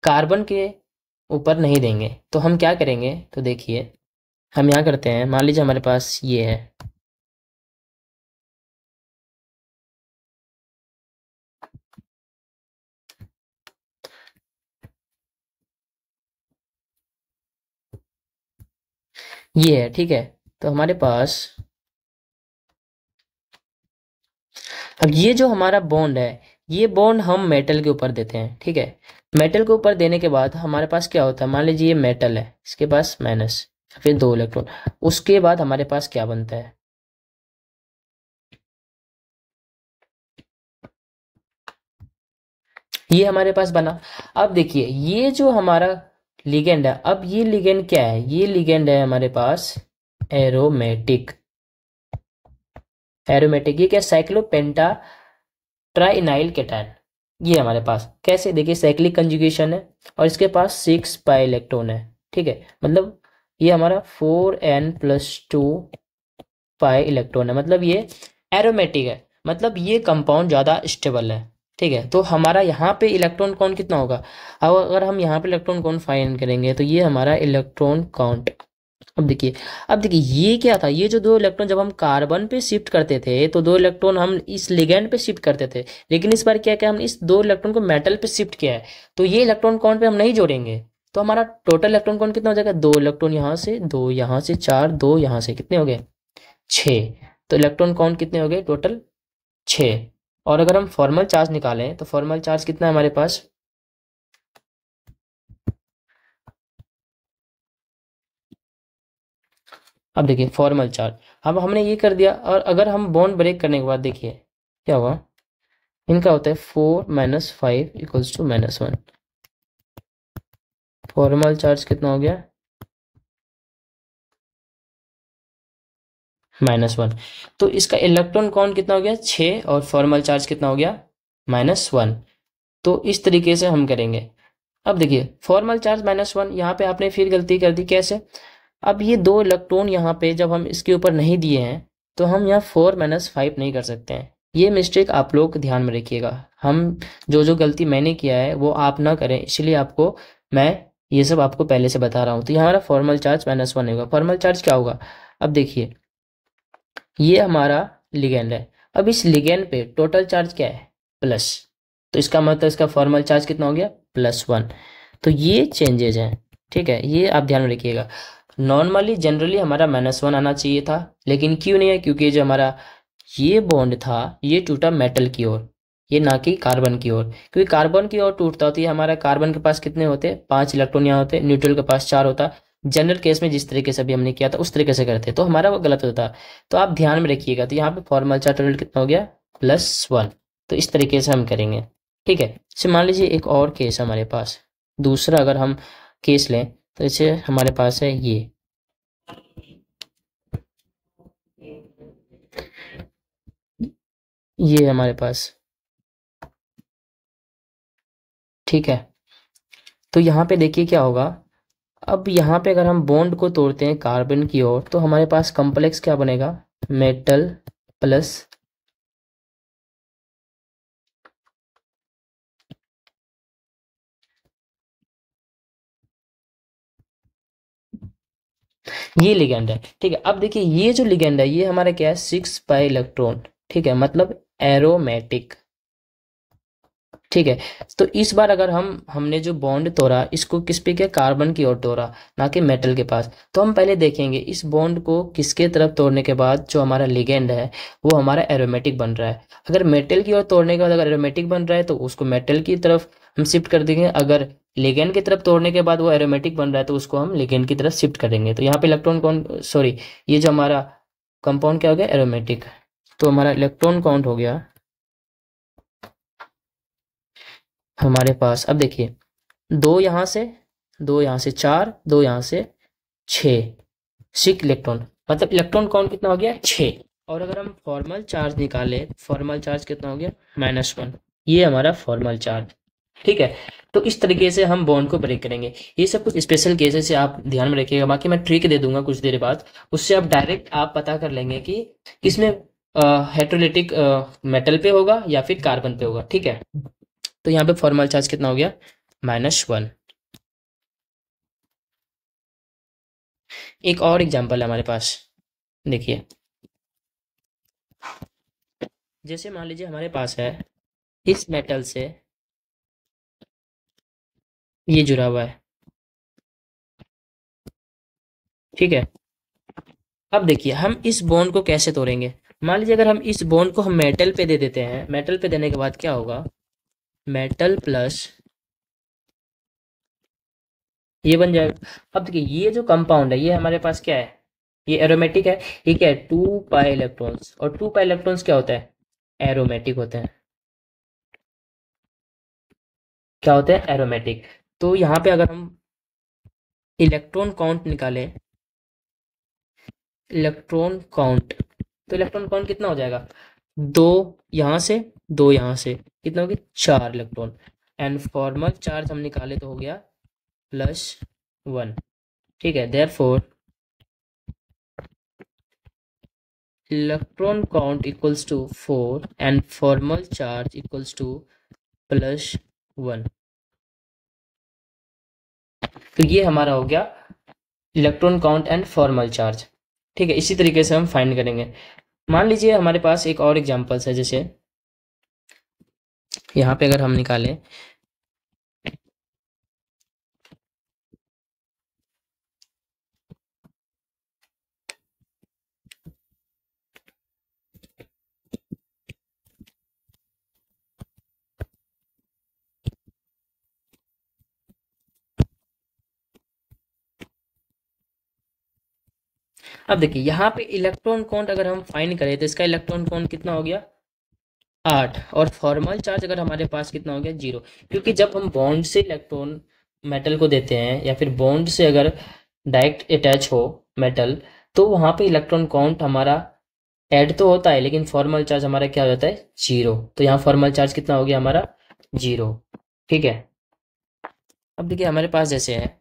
कार्बन के ऊपर नहीं देंगे, तो हम क्या करेंगे, तो देखिए हम यहाँ करते हैं, मान लीजिए हमारे पास ये है, ये है। ठीक है, तो हमारे पास अब ये जो हमारा बॉन्ड है, ये बॉन्ड हम मेटल के ऊपर देते हैं। ठीक है, मेटल के ऊपर देने के बाद हमारे पास क्या होता है, मान लीजिए ये मेटल है, इसके पास माइनस, फिर 2 इलेक्ट्रॉन, उसके बाद हमारे पास क्या बनता है, ये हमारे पास बना। अब देखिए ये जो हमारा लिगेंड है, अब ये लिगेंड क्या है, ये लिगेंड है हमारे पास एरोमेटिक। एरोमेटिक ये क्या, साइक्लोपेंटा ट्राइनाइल केटायन, ये हमारे पास कैसे, देखिए साइक्लिक कंजुगेशन है और इसके पास 6 पाई इलेक्ट्रॉन है। ठीक है, मतलब ये हमारा 4n+2 पाई इलेक्ट्रॉन है, मतलब ये एरोमेटिक है, मतलब ये कंपाउंड ज़्यादा स्टेबल है। ठीक है, तो हमारा यहाँ पे इलेक्ट्रॉन काउंट कितना होगा? अब अगर हम यहाँ पे इलेक्ट्रॉन काउंट फाइंड करेंगे तो ये हमारा इलेक्ट्रॉन काउंट, अब देखिए ये क्या था, ये जो दो इलेक्ट्रॉन जब हम कार्बन पे शिफ्ट करते थे तो दो इलेक्ट्रॉन हम इस लिगेंड पे शिफ्ट करते थे, लेकिन इस बार क्या क्या हमने इस दो इलेक्ट्रॉन को मेटल पे शिफ्ट किया है, तो ये इलेक्ट्रॉन काउंट पे हम नहीं जोड़ेंगे। तो हमारा टोटल इलेक्ट्रॉन काउंट कितना हो जाएगा? दो इलेक्ट्रॉन यहाँ से, दो यहाँ से, चार, दो यहाँ से, कितने हो गए? 6। तो इलेक्ट्रॉन काउंट कितने हो गए टोटल? 6। और अगर हम फॉर्मल चार्ज निकालें तो फॉर्मल चार्ज कितना है हमारे पास? अब देखिए फॉर्मल चार्ज, अब हमने ये कर दिया, और अगर हम बॉन्ड ब्रेक करने के बाद देखिए क्या होगा, इनका होता है 4 - 5 = -1। फॉर्मल चार्ज कितना हो गया? -1। तो इसका इलेक्ट्रॉन काउंट कितना हो गया? 6, और फॉर्मल चार्ज कितना हो गया? -1। तो इस तरीके से हम करेंगे। अब देखिए फॉर्मल चार्ज -1, यहाँ पे आपने फिर गलती कर दी, कैसे? अब ये दो इलेक्ट्रॉन यहाँ पे जब हम इसके ऊपर नहीं दिए हैं तो हम यहाँ 4 - 5 नहीं कर सकते हैं। ये मिस्टेक आप लोग ध्यान में रखिएगा, हम जो जो गलती मैंने किया है वो आप ना करें, इसलिए आपको मैं ये सब आपको पहले से बता रहा हूँ। तो यहाँ हमारा फॉर्मल चार्ज -1 होगा। फॉर्मल चार्ज क्या होगा? अब देखिए ये हमारा लिगेंड है, अब इस लिगेंड पे टोटल चार्ज क्या है? प्लस, तो इसका मतलब इसका फॉर्मल चार्ज कितना हो गया? +1। तो ये चेंजेज हैं, ठीक है, ये आप ध्यान में रखिएगा। नॉर्मली जनरली हमारा -1 आना चाहिए था, लेकिन क्यों नहीं है? क्योंकि जो हमारा ये बॉन्ड था ये टूटा मेटल की ओर, ये ना कि कार्बन की ओर, क्योंकि कार्बन की ओर टूटता तो ये हमारा कार्बन के पास कितने होते? 5 इलेक्ट्रॉन यहाँ होते, न्यूट्रल के पास 4 होता। जनरल केस में जिस तरीके से अभी हमने किया था उस तरीके से करते तो हमारा वो गलत होता। तो आप ध्यान में रखिएगा। तो यहाँ पे फॉर्मल चार्ज टोटल कितना हो गया? +1। तो इस तरीके से हम करेंगे, ठीक है। जैसे मान लीजिए एक और केस हमारे पास, दूसरा अगर हम केस लें तो जैसे हमारे पास है ये हमारे पास, ठीक है। तो यहाँ पे देखिए क्या होगा, अब यहाँ पे अगर हम बॉन्ड को तोड़ते हैं कार्बन की ओर तो हमारे पास कॉम्प्लेक्स क्या बनेगा? मेटल प्लस, ये लिगेंड है, ठीक है। अब देखिए ये जो लिगेंड है ये हमारा क्या है? 6 पाई इलेक्ट्रॉन, ठीक है, मतलब एरोमेटिक, ठीक है। तो इस बार अगर हमने जो बॉन्ड तोड़ा इसको किस पे किया? कार्बन की ओर तोड़ा, ना कि मेटल के पास। तो हम पहले देखेंगे इस बॉन्ड को किसके तरफ तोड़ने के बाद जो हमारा लिगेंड है वो हमारा एरोमेटिक बन रहा है। अगर मेटल की ओर तोड़ने के बाद अगर एरोमेटिक बन रहा है तो उसको मेटल की तरफ हम शिफ्ट कर देंगे, अगर लिगेंड की तरफ तोड़ने के बाद वो एरोमेटिक बन रहा है तो उसको हम लिगेंड की तरफ शिफ्ट करेंगे। तो यहाँ पे इलेक्ट्रॉन कौन, सॉरी, ये जो हमारा कंपाउंड क्या हो गया? एरोमेटिक। तो हमारा इलेक्ट्रॉन काउंट हो गया हमारे पास, अब देखिए दो यहाँ से, दो यहाँ से, चार, दो यहाँ से, 6, 6 इलेक्ट्रॉन, मतलब इलेक्ट्रॉन काउंट कितना हो गया? 6। और अगर हम फॉर्मल चार्ज निकाले, फॉर्मल चार्ज कितना हो गया? -1। ये हमारा फॉर्मल चार्ज, ठीक है। तो इस तरीके से हम बॉन्ड को ब्रेक करेंगे। ये सब कुछ स्पेशल केसेस से आप ध्यान में रखिएगा, बाकी मैं ट्रिक दे दूंगा कुछ देर बाद, उससे आप डायरेक्ट आप पता कर लेंगे कि किसमें हेट्रोलिटिक मेटल पे होगा या फिर कार्बन पे होगा, ठीक है। तो यहाँ पे फॉर्मल चार्ज कितना हो गया? -1। एक और एग्जांपल है हमारे पास, देखिए जैसे मान लीजिए हमारे पास है इस मेटल से ये जुड़ा हुआ है, ठीक है। अब देखिए हम इस बॉन्ड को कैसे तोड़ेंगे। मान लीजिए अगर हम इस बॉन्ड को हम मेटल पे दे देते हैं, मेटल पे देने के बाद क्या होगा? मेटल प्लस, ये बन जाएगा। अब देखिए ये जो कंपाउंड है ये हमारे पास क्या है? ये एरोमेटिक है, ये क्या है? 2 पाई इलेक्ट्रॉन्स, और 2 पाई इलेक्ट्रॉन्स क्या होता है? एरोमेटिक होते हैं। क्या होते हैं? एरोमेटिक। तो यहाँ पे अगर हम इलेक्ट्रॉन काउंट निकालें, इलेक्ट्रॉन काउंट, तो इलेक्ट्रॉन काउंट कितना हो जाएगा? दो यहाँ से, दो यहाँ से, कितना हो गया? 4 इलेक्ट्रॉन। एंड फॉर्मल चार्ज हम निकाले तो हो गया +1। ठीक है, therefore electron count equals to 4 and formal charge equals to +1। तो ये हमारा हो गया electron count and formal charge. ठीक है, इसी तरीके से हम फाइंड करेंगे। मान लीजिए हमारे पास एक और एग्जांपल्स है, जैसे यहाँ पे अगर हम निकालें अब देखिए यहाँ पे इलेक्ट्रॉन काउंट अगर हम फाइंड करें तो इसका इलेक्ट्रॉन काउंट कितना हो गया 8, और फॉर्मल चार्ज अगर हमारे पास कितना हो गया 0। क्योंकि जब हम बॉन्ड से इलेक्ट्रॉन मेटल को देते हैं या फिर बॉन्ड से अगर डायरेक्ट अटैच हो मेटल, तो वहाँ पे इलेक्ट्रॉन काउंट हमारा ऐड तो होता है, लेकिन फॉर्मल चार्ज हमारा क्या हो जाता है 0। तो यहाँ फॉर्मल चार्ज कितना हो गया हमारा 0। ठीक है, अब देखिए हमारे पास जैसे है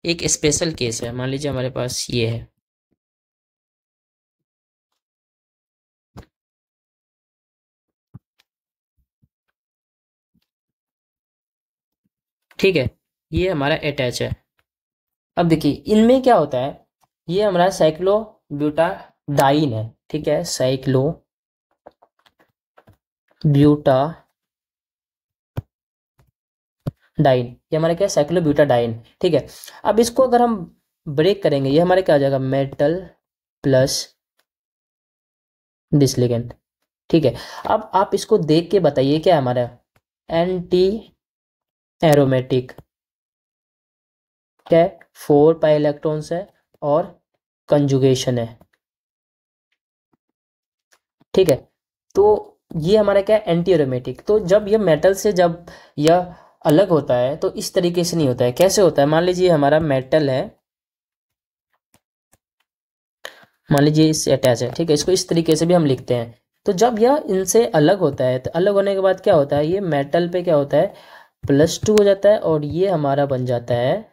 एक स्पेशल केस है, मान लीजिए हमारे पास ये है। ठीक है, ये हमारा अटैच है। अब देखिए इनमें क्या होता है, ये हमारा साइक्लोब्यूटाडाइन है। ठीक है, साइक्लोब्यूटाडाइन, ये हमारा क्या है साइक्लोब्यूटाडाइन। ठीक है, अब इसको अगर हम ब्रेक करेंगे, ये हमारे क्या हो जाएगा मेटल प्लस दिस लिगेंड। ठीक है, अब आप इसको देख के बताइए क्या है हमारा एंटी एरोमेटिक, क्या है 4 पाई इलेक्ट्रॉन्स है और कंजुगेशन है। ठीक है, तो ये हमारा क्या है एंटी एरोमेटिक। तो जब ये मेटल से जब यह अलग होता है तो इस तरीके से नहीं होता है। कैसे होता है, मान लीजिए हमारा मेटल है, मान लीजिए इससे अटैच है। ठीक है, इसको इस तरीके से भी हम लिखते हैं। तो जब यह इनसे अलग होता है तो अलग होने के बाद क्या होता है, ये मेटल पे क्या होता है +2 हो जाता है, और ये हमारा बन जाता है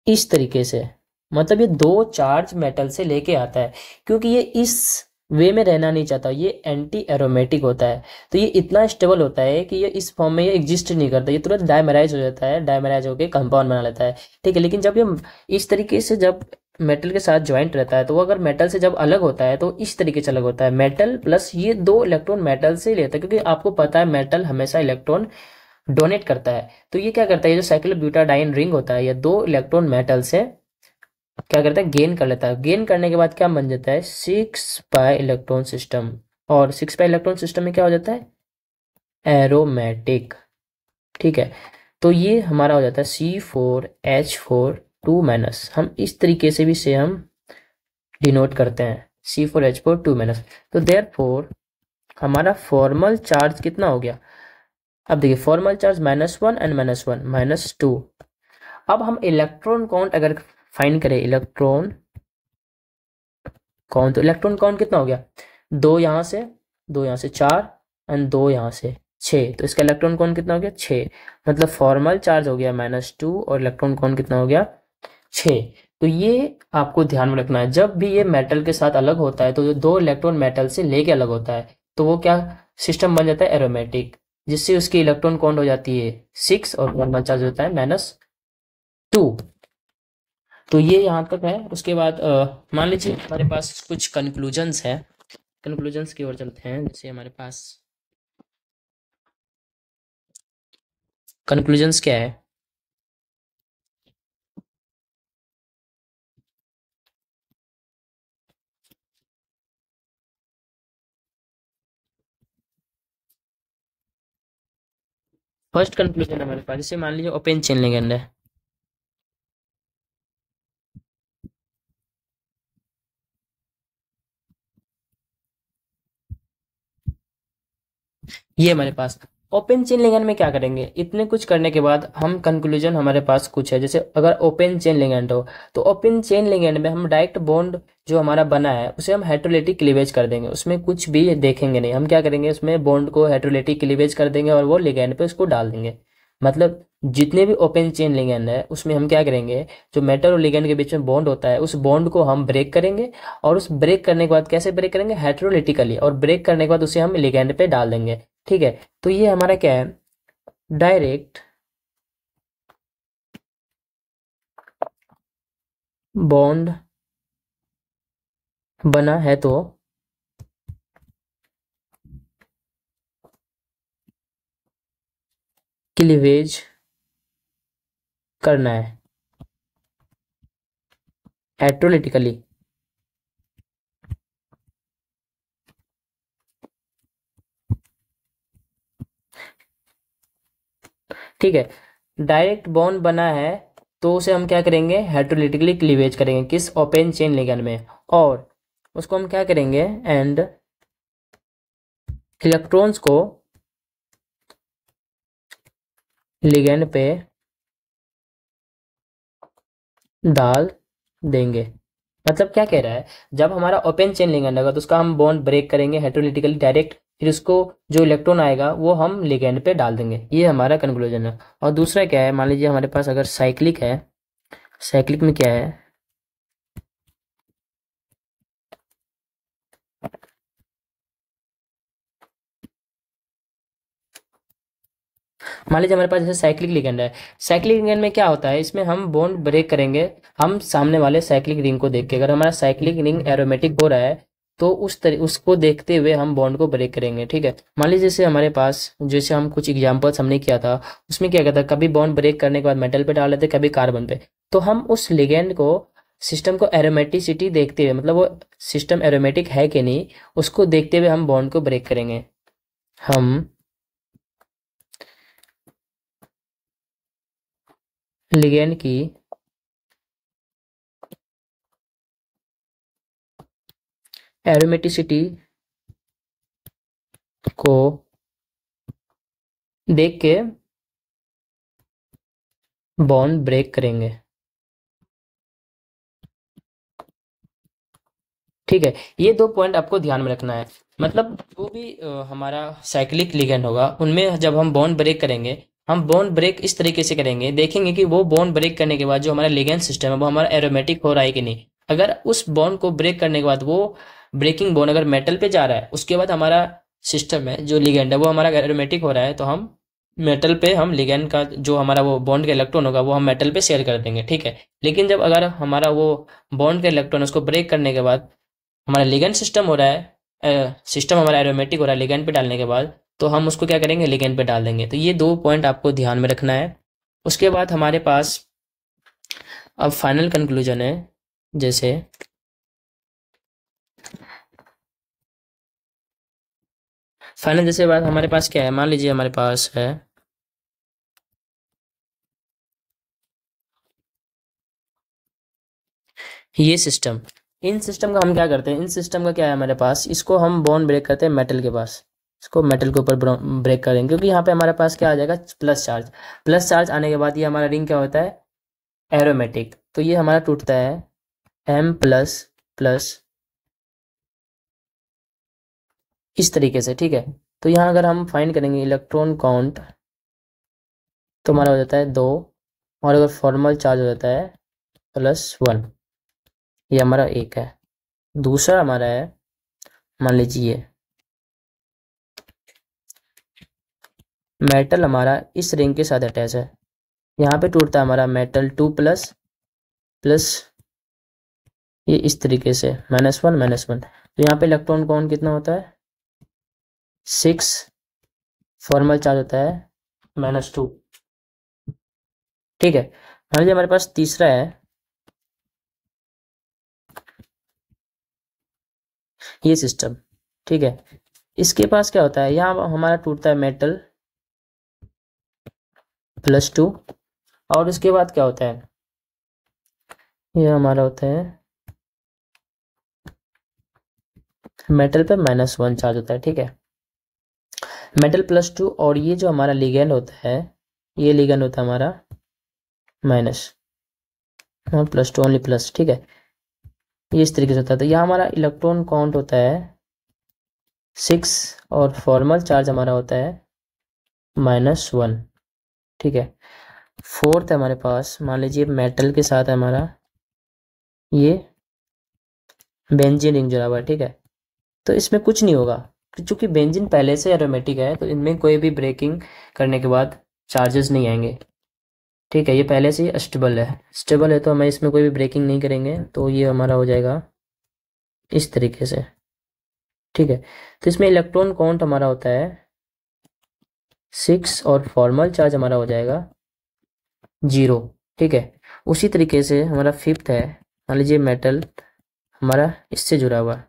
इस तरीके से। मतलब ये 2 चार्ज मेटल से लेके आता है, क्योंकि ये इस वे में रहना नहीं चाहता, ये एंटी एरोमेटिक होता है। तो ये इतना स्टेबल होता है कि ये इस फॉर्म में ये एग्जिस्ट नहीं करता, ये तुरंत डायमराइज हो जाता है, डायमराइज होकर कंपाउंड बना लेता है। ठीक है, लेकिन जब ये इस तरीके से जब मेटल के साथ ज्वाइंट रहता है, तो वो अगर मेटल से जब अलग होता है तो इस तरीके से अलग होता है, मेटल प्लस ये 2 इलेक्ट्रॉन मेटल से लेता है, क्योंकि आपको पता है मेटल हमेशा इलेक्ट्रॉन डोनेट करता है। तो ये क्या करता है, ये जो साइक्लोब्यूटाडाइन रिंग होता है, ये 2 इलेक्ट्रॉन मेटल से क्या करता है गेन कर लेता है। गेन करने के बाद क्या बन जाता है 6 पाई इलेक्ट्रॉन सिस्टम, और 6 पाई इलेक्ट्रॉन सिस्टम में क्या हो जाता है एरोमेटिक। ठीक है, तो ये हमारा हो जाता है C4H4 2-। हम इस तरीके से भी से हम डिनोट करते हैं C4H4 2-। तो देयरफॉर हमारा फॉर्मल चार्ज कितना हो गया, अब देखिए फॉर्मल चार्ज -1 एंड -1 -2। अब हम इलेक्ट्रॉन काउंट अगर फाइंड करें, इलेक्ट्रॉन काउंट, तो इलेक्ट्रॉन काउंट कितना हो गया 2 यहाँ से, 2 यहाँ से 4 एंड 2 यहाँ से 6। तो इसका इलेक्ट्रॉन काउंट कितना हो गया 6। मतलब फॉर्मल चार्ज हो गया -2 और इलेक्ट्रॉन काउंट कितना हो गया 6। तो ये आपको ध्यान में रखना है, जब भी ये मेटल के साथ अलग होता है तो जो 2 इलेक्ट्रॉन मेटल से लेके अलग होता है तो वो क्या सिस्टम बन जाता है एरोमेटिक, जिससे उसकी इलेक्ट्रॉन काउंट हो जाती है 6 और फॉर्मल चार्ज होता है -2। तो ये यहाँ तक है। उसके बाद मान लीजिए हमारे पास कुछ कंक्लूजन्स है, कंक्लूजन्स की ओर चलते हैं। जैसे हमारे पास कंक्लूजन्स क्या है, फर्स्ट कंक्लूजन हमारे पास, जैसे मान लीजिए ओपन चेन लिगेंड है। ये हमारे पास ओपन चेन लिगेंड में क्या करेंगे, इतने कुछ करने के बाद हम कंक्लूजन हमारे पास कुछ है। जैसे अगर ओपन चेन लिगेंड हो तो ओपन चेन लिगेंड में हम डायरेक्ट बॉन्ड जो हमारा बना है उसे हम हेटेरोलेटिक क्लीवेज कर देंगे, उसमें कुछ भी देखेंगे नहीं। हम क्या करेंगे, उसमें बॉन्ड को हेटेरोलेटिक क्लीवेज कर देंगे और वो लिगेंड पे उसको डाल देंगे। मतलब जितने भी ओपन चेन लिगेंड है उसमें हम क्या करेंगे, जो मेटल और लिगेंड के बीच में बॉन्ड होता है उस बॉन्ड को हम ब्रेक करेंगे, और उस ब्रेक करने के बाद कैसे ब्रेक करेंगे, हेटेरोलिटिकली, और ब्रेक करने के बाद उसे हम लिगेंड पे डाल देंगे। ठीक है, तो ये हमारा क्या है, डायरेक्ट बॉन्ड बना है तो क्लीवेज करना है हेटेरोलिटिकली। ठीक है, डायरेक्ट बॉन्ड बना है तो उसे हम क्या करेंगे, हेटेरोलिटिकली क्लीवेज करेंगे, किस, ओपन चेन लिगेंड में, और उसको हम क्या करेंगे, एंड इलेक्ट्रॉन्स को लिगेंड पे डाल देंगे। मतलब क्या कह रहा है, जब हमारा ओपन चेन लिगेंड होगा तो उसका हम बॉन्ड ब्रेक करेंगे हेटेरोलिटिकली डायरेक्ट, फिर उसको जो इलेक्ट्रॉन आएगा वो हम लिगेंड पे डाल देंगे। ये हमारा कंक्लूजन है। और दूसरा क्या है, मान लीजिए हमारे पास अगर साइक्लिक है, साइक्लिक में क्या है, मान लीजिए हमारे पास जैसे साइक्लिक लिगेंड है, साइक्लिक लिगेंड में क्या होता है, इसमें हम बॉन्ड ब्रेक करेंगे, हम सामने वाले साइक्लिक रिंग को देख के, अगर हमारा साइक्लिक रिंग एरोमेटिक हो रहा है तो उसको देखते हुए हम बॉन्ड को ब्रेक करेंगे। ठीक है, मान लीजिए जैसे हमारे पास, जैसे हम कुछ एग्जांपल्स हमने किया था, उसमें क्या कहता है, कभी बॉन्ड ब्रेक करने के बाद मेटल पे डाल देते, कभी कार्बन पे, तो हम उस लिगेंड को, सिस्टम को एरोमेटिसिटी देखते हुए, मतलब वो सिस्टम एरोमेटिक है कि नहीं, उसको देखते हुए हम बॉन्ड को ब्रेक करेंगे। हम लिगेंड की एरोमेटिसिटी को देख के बॉन्ड ब्रेक करेंगे। ठीक है, ये दो पॉइंट आपको ध्यान में रखना है। मतलब जो भी हमारा साइक्लिक लिगेंड होगा उनमें जब हम बॉन्ड ब्रेक करेंगे, हम बॉन्ड ब्रेक इस तरीके से करेंगे, देखेंगे कि वो बॉन्ड ब्रेक करने के बाद जो हमारा लिगेंड सिस्टम है वो हमारा एरोमेटिक हो रहा है कि नहीं। अगर उस बॉन्ड को ब्रेक करने के बाद वो ब्रेकिंग बॉन्ड अगर मेटल पे जा रहा है, उसके बाद हमारा सिस्टम है जो लिगेंड है वो हमारा एरोमेटिक हो रहा है, तो हम मेटल पे, हम लिगेंड का जो हमारा वो बॉन्ड का इलेक्ट्रॉन होगा वो हम मेटल पे शेयर कर देंगे। ठीक है, लेकिन जब अगर हमारा वो बॉन्ड का इलेक्ट्रॉन उसको ब्रेक करने के बाद हमारा लिगेंड सिस्टम हो रहा है, सिस्टम हमारा एरोमेटिक हो रहा है लिगेंड पे डालने के बाद, तो हम उसको क्या करेंगे, लिगेंड पे डाल देंगे। तो ये दो पॉइंट आपको ध्यान में रखना है। उसके बाद हमारे पास अब फाइनल कंक्लूजन है, जैसे फाइनल जैसे बात हमारे पास क्या है, मान लीजिए हमारे पास है ये सिस्टम, इन सिस्टम का हम क्या करते हैं, इन सिस्टम का क्या है हमारे पास, इसको हम बॉन्ड ब्रेक करते हैं मेटल के पास, इसको मेटल के ऊपर ब्रेक करेंगे, क्योंकि यहाँ पे हमारे पास क्या आ जाएगा, प्लस चार्ज। प्लस चार्ज आने के बाद ये हमारा रिंग क्या होता है, एरोमेटिक, तो ये हमारा टूटता है M प्लस प्लस, इस तरीके से। ठीक है, तो यहाँ अगर हम फाइंड करेंगे इलेक्ट्रॉन काउंट, तो हमारा हो जाता है 2, और अगर फॉर्मल चार्ज हो जाता है +1, ये हमारा एक है। दूसरा हमारा है, मान लीजिए मेटल हमारा इस रिंग के साथ अटैच है, यहाँ पे टूटता है हमारा मेटल 2 प्लस प्लस, ये इस तरीके से -1 -1, तो यहाँ पे इलेक्ट्रॉन काउंट कितना होता है 6, फॉर्मल चार्ज होता है -2। ठीक है, मान लीजिए हमारे पास तीसरा है ये सिस्टम। ठीक है, इसके पास क्या होता है, यहाँ हमारा टूटता है मेटल +2, और उसके बाद क्या होता है, ये हमारा होता है मेटल पे -1 चार्ज होता है। ठीक है, मेटल +2, और ये जो हमारा लिगेंड होता है, ये लिगेंड होता है हमारा माइनस, +2 ओनली प्लस। ठीक है, ये इस तरीके से होता है, तो यहाँ हमारा इलेक्ट्रॉन काउंट होता है 6, और फॉर्मल चार्ज हमारा होता है -1। ठीक है, फोर्थ है हमारे पास, मान लीजिए मेटल के साथ है हमारा ये बेंजीन रिंग जुड़ा हुआ है, ठीक है। तो इसमें कुछ नहीं होगा, क्योंकि बेंजीन पहले से एरोमेटिक है, तो इनमें कोई भी ब्रेकिंग करने के बाद चार्जेस नहीं आएंगे, ठीक है। ये पहले से ही स्टेबल है, स्टेबल है तो हमें इसमें कोई भी ब्रेकिंग नहीं करेंगे, तो ये हमारा हो जाएगा इस तरीके से, ठीक है। तो इसमें इलेक्ट्रॉन काउंट हमारा होता है 6 और फॉर्मल चार्ज हमारा हो जाएगा 0, ठीक है। उसी तरीके से हमारा फिफ्थ है, मान लीजिए मेटल हमारा इससे जुड़ा हुआ,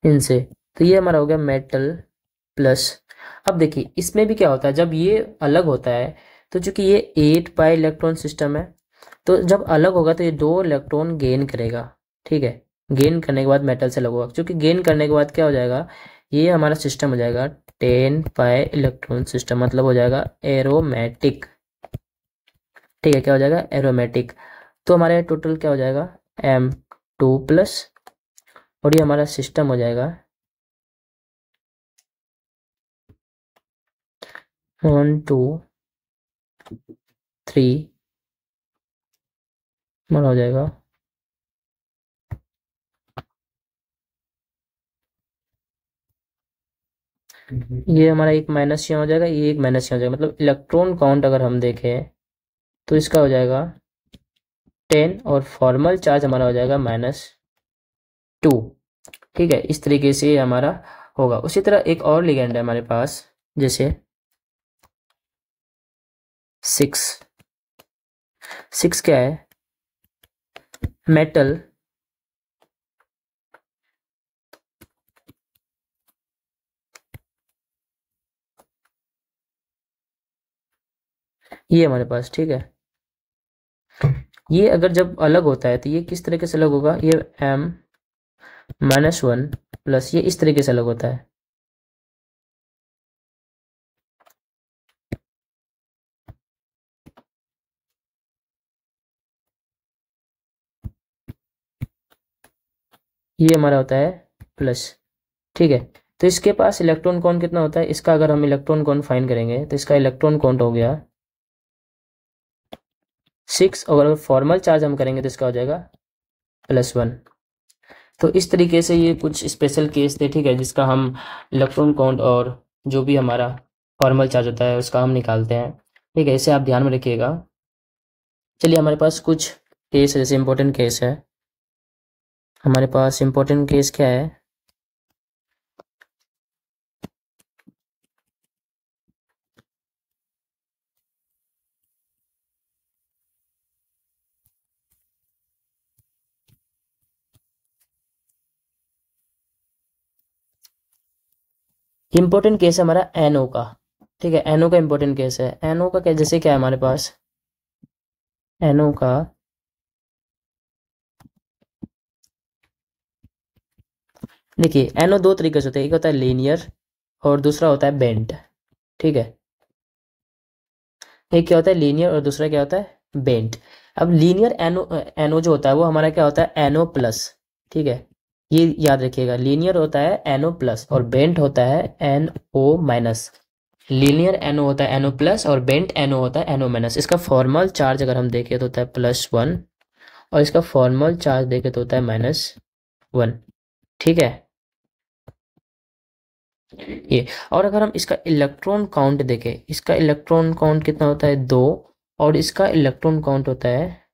इनसे, तो ये हमारा हो गया मेटल प्लस। अब देखिए इसमें भी क्या होता है, जब ये अलग होता है तो चूंकि ये 8 पाई इलेक्ट्रॉन सिस्टम है, तो जब अलग होगा तो ये 2 इलेक्ट्रॉन गेन करेगा, ठीक है। गेन करने के बाद मेटल से अलग होगा, क्योंकि गेन करने के बाद क्या हो जाएगा, ये हमारा सिस्टम हो जाएगा 10 पाई इलेक्ट्रॉन सिस्टम, मतलब हो जाएगा एरोमेटिक, ठीक है। क्या हो जाएगा, एरोमेटिक। तो हमारे टोटल क्या हो जाएगा, M2+, और ये हमारा सिस्टम हो जाएगा 1 2 3, हमारा हो जाएगा ये हमारा एक माइनस यहाँ हो जाएगा, ये एक माइनस यहाँ हो जाएगा, मतलब इलेक्ट्रॉन काउंट अगर हम देखें तो इसका हो जाएगा 10 और फॉर्मल चार्ज हमारा हो जाएगा -2, ठीक है। इस तरीके से ये हमारा होगा। उसी तरह एक और लिगेंड है हमारे पास, जैसे 6, 6 क्या है, मेटल ये हमारे पास, ठीक है। ये अगर जब अलग होता है तो ये किस तरीके से अलग होगा, ये M-1 प्लस ये इस तरीके से अलग होता है, ये हमारा होता है प्लस, ठीक है। तो इसके पास इलेक्ट्रॉन काउंट कितना होता है, इसका अगर हम इलेक्ट्रॉन काउंट फाइंड करेंगे तो इसका इलेक्ट्रॉन काउंट हो गया 6, और अगर फॉर्मल चार्ज हम करेंगे तो इसका हो जाएगा +1। तो इस तरीके से ये कुछ स्पेशल केस थे, ठीक है, जिसका हम इलेक्ट्रॉन काउंट और जो भी हमारा फॉर्मल चार्ज होता है उसका हम निकालते हैं, ठीक है। इसे आप ध्यान में रखिएगा। चलिए हमारे पास कुछ केस है, जैसे इंपॉर्टेंट केस है हमारे पास। इंपॉर्टेंट केस क्या है, इंपॉर्टेंट केस है हमारा एनओ का, ठीक है। एनओ का इंपॉर्टेंट केस है। एनओ का क्या, जैसे क्या है हमारे पास, एनओ का देखिए, एनओ दो तरीके से होता है, एक होता है लीनियर और दूसरा होता है बेंट, ठीक है। एक क्या होता है लीनियर और दूसरा क्या होता है बेंट। अब लीनियर एनओ एनओ जो होता है वो हमारा क्या होता है NO+, ठीक है। ये याद रखिएगा, लीनियर होता है NO+ और बेंट होता है NO-। लीनियर NO होता है NO+ और बेंट NO होता है NO-। इसका फॉर्मल चार्ज अगर हम देखें तो होता है +1 और इसका फॉर्मल चार्ज देखें तो होता है -1, ठीक है। ये, और अगर हम इसका इलेक्ट्रॉन काउंट देखें, इसका इलेक्ट्रॉन काउंट कितना होता है 2 और इसका इलेक्ट्रॉन काउंट होता है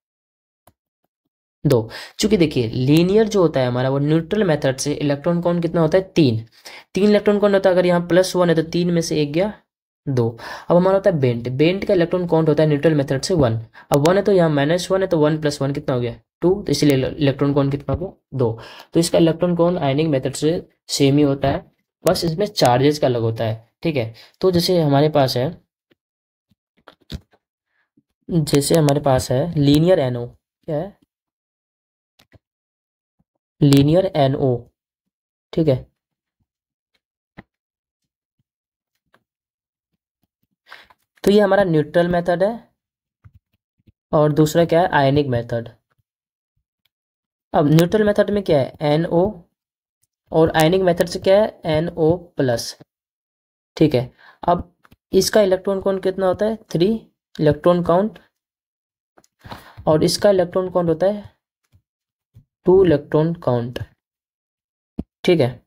2। चूंकि देखिए लीनियर जो होता है हमारा वो न्यूट्रल मेथड से इलेक्ट्रॉन काउंट कितना होता है 3 इलेक्ट्रॉन काउंट होता है। अगर यहाँ +1 है तो 3 में से 1 गया 2। अब हमारा होता है बेंट, बेंट का इलेक्ट्रॉन काउंट होता है न्यूट्रल मेथड से 1। अब 1 है तो यहाँ -1 है तो 1 + 1 कितना हो गया 2, तो इसलिए इलेक्ट्रॉन काउंट कितना हो गया 2। तो इसका इलेक्ट्रॉन काउंट आयनिक मेथड से सेम ही होता है, बस इसमें चार्जेस का अलग होता है, ठीक है। तो जैसे हमारे पास है, लीनियर एनओ, क्या है लीनियर एनओ, ठीक है। तो ये हमारा न्यूट्रल मेथड है और दूसरा क्या है आयनिक मेथड। अब न्यूट्रल मेथड में क्या है NO और आयनिक मेथड से क्या है NO+। ठीक है, अब इसका इलेक्ट्रॉन काउंट कितना होता है 3 इलेक्ट्रॉन काउंट, और इसका इलेक्ट्रॉन काउंट होता है 2 इलेक्ट्रॉन काउंट। ठीक है,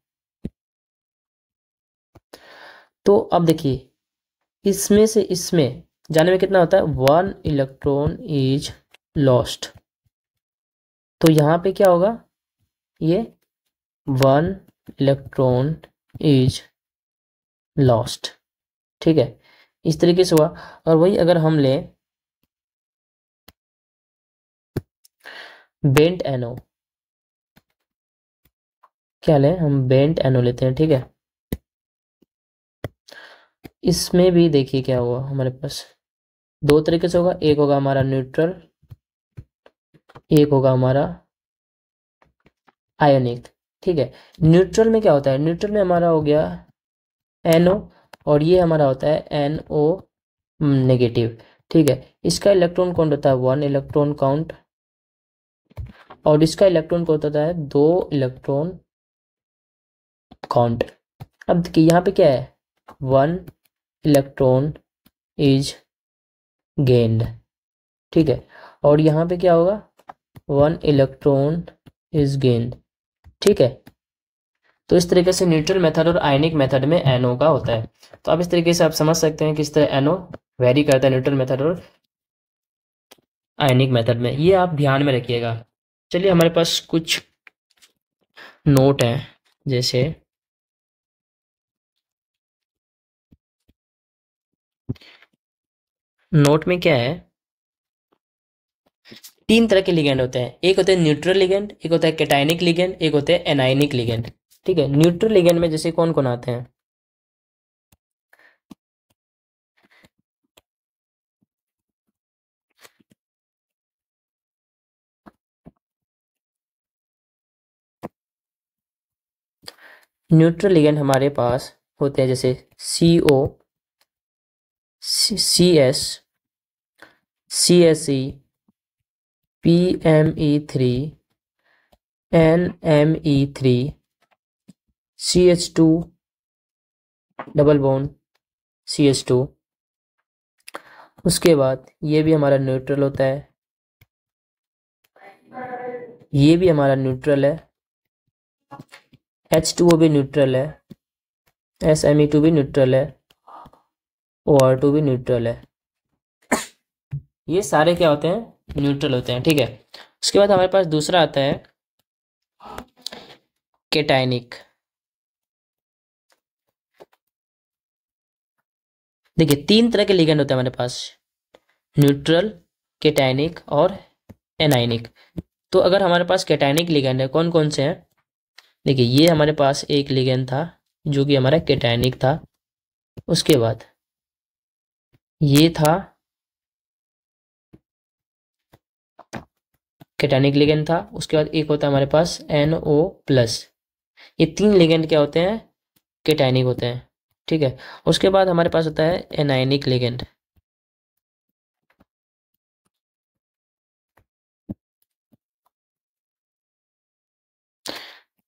तो अब देखिए इसमें से इसमें जाने में कितना होता है 1 इलेक्ट्रॉन इज लॉस्ट। तो यहाँ पे क्या होगा, ये 1 इलेक्ट्रॉन इज लॉस्ट। ठीक है, इस तरीके से हुआ। और वही अगर हम लें बेंट एनो, क्या लें हम बेंट एनो लेते हैं। ठीक है, इसमें भी देखिए क्या हुआ हमारे पास, दो तरीके से होगा, एक होगा हमारा न्यूट्रल, एक होगा हमारा आयनिक। ठीक है, न्यूट्रल में क्या होता है, न्यूट्रल में हमारा हो गया NO, और ये हमारा होता है NO नेगेटिव। ठीक है, इसका इलेक्ट्रॉन काउंट होता है 1 इलेक्ट्रॉन काउंट, और इसका इलेक्ट्रॉन काउंट होता है 2 इलेक्ट्रॉन काउंट। अब देखिए यहाँ पे क्या है 1 इलेक्ट्रॉन इज गेन्ड। ठीक है, और यहाँ पे क्या होगा 1 इलेक्ट्रॉन इज गेन्ड। ठीक है, तो इस तरीके से न्यूट्रल मेथड और आयनिक मेथड में NO का होता है। तो अब इस तरीके से आप समझ सकते हैं किस तरह NO वेरी करता है न्यूट्रल मेथड और आयनिक मेथड में, ये आप ध्यान में रखिएगा। चलिए हमारे पास कुछ नोट हैं, जैसे नोट में क्या है, 3 तरह के लिगेंड होते हैं, एक होते हैं न्यूट्रल लिगेंड, एक होता है कैटायनिक लिगेंड, एक होते हैं एनायनिक लिगेंड। ठीक है, न्यूट्रल लिगेंड में जैसे कौन कौन आते हैं, न्यूट्रल लिगेंड हमारे पास होते हैं जैसे CO, CS, CSE, PME3, NME3, CH2 double bond CH2। उसके बाद ये भी हमारा न्यूट्रल होता है, ये भी हमारा न्यूट्रल है, H2O भी न्यूट्रल है, SME2 भी न्यूट्रल है, OR2 भी न्यूट्रल है। ये सारे क्या होते हैं न्यूट्रल होते हैं। ठीक है, उसके बाद हमारे पास दूसरा आता है कैटायनिक। देखिए 3 तरह के लिगेंड होते हैं हमारे पास, न्यूट्रल, कैटायनिक और एनायनिक। तो अगर हमारे पास कैटायनिक लिगेंड है कौन कौन से हैं, देखिए ये हमारे पास एक लिगेंड था जो कि हमारा कैटायनिक था, उसके बाद ये था कैटायनिक लिगेंड था, उसके बाद एक होता है हमारे पास NO+। ये 3 लिगेंड क्या होते हैं कैटायनिक होते हैं। ठीक है, उसके बाद हमारे पास होता है एनायनिक लिगेंड।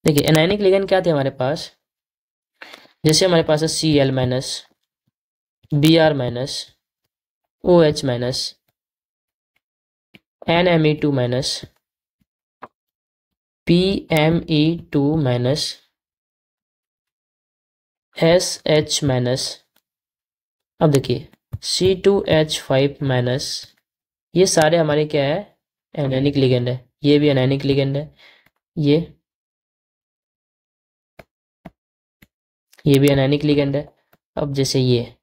देखिए एनायनिक लिगेंड क्या थे हमारे पास, जैसे हमारे पास है Cl-, Br-, OH-, NMe2-, PME2-, SH-। अब देखिए C2H5-, ये सारे हमारे क्या है एनायनिक लिगेंड है, ये भी एनायनिक लिगेंड है, ये भी एनायनिक लिगेंड है। अब जैसे ये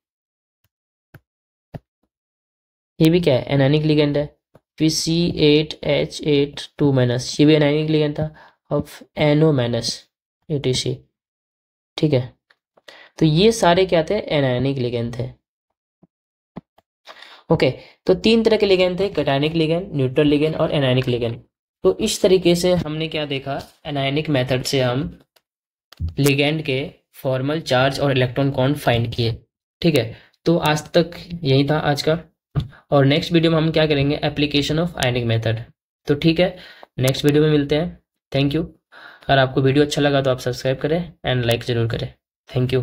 भी क्या है एनायनिक लिगेंड है, फिर C8H8 2-, ये भी एनायनिक लिगेंड था। अब NO-, ATC। ठीक है, तो ये सारे क्या थे एनायनिक लिगेंड थे। ओके, तो 3 तरह के लिगेंड थे, कैटायनिक लिगेंड, न्यूट्रल लिगेंड और एनायनिक लिगेंड। तो इस तरीके से हमने क्या देखा, एनायनिक मेथड से हम लिगेंड के फॉर्मल चार्ज और इलेक्ट्रॉन काउंट फाइंड किए। ठीक है, तो आज तक यही था आज का, और नेक्स्ट वीडियो में हम क्या करेंगे एप्लीकेशन ऑफ आयनिक मेथड। तो ठीक है, नेक्स्ट वीडियो में मिलते हैं। Thank you. अगर आपको वीडियो अच्छा लगा तो आप सब्सक्राइब करें एंड लाइक ज़रूर करें। Thank you.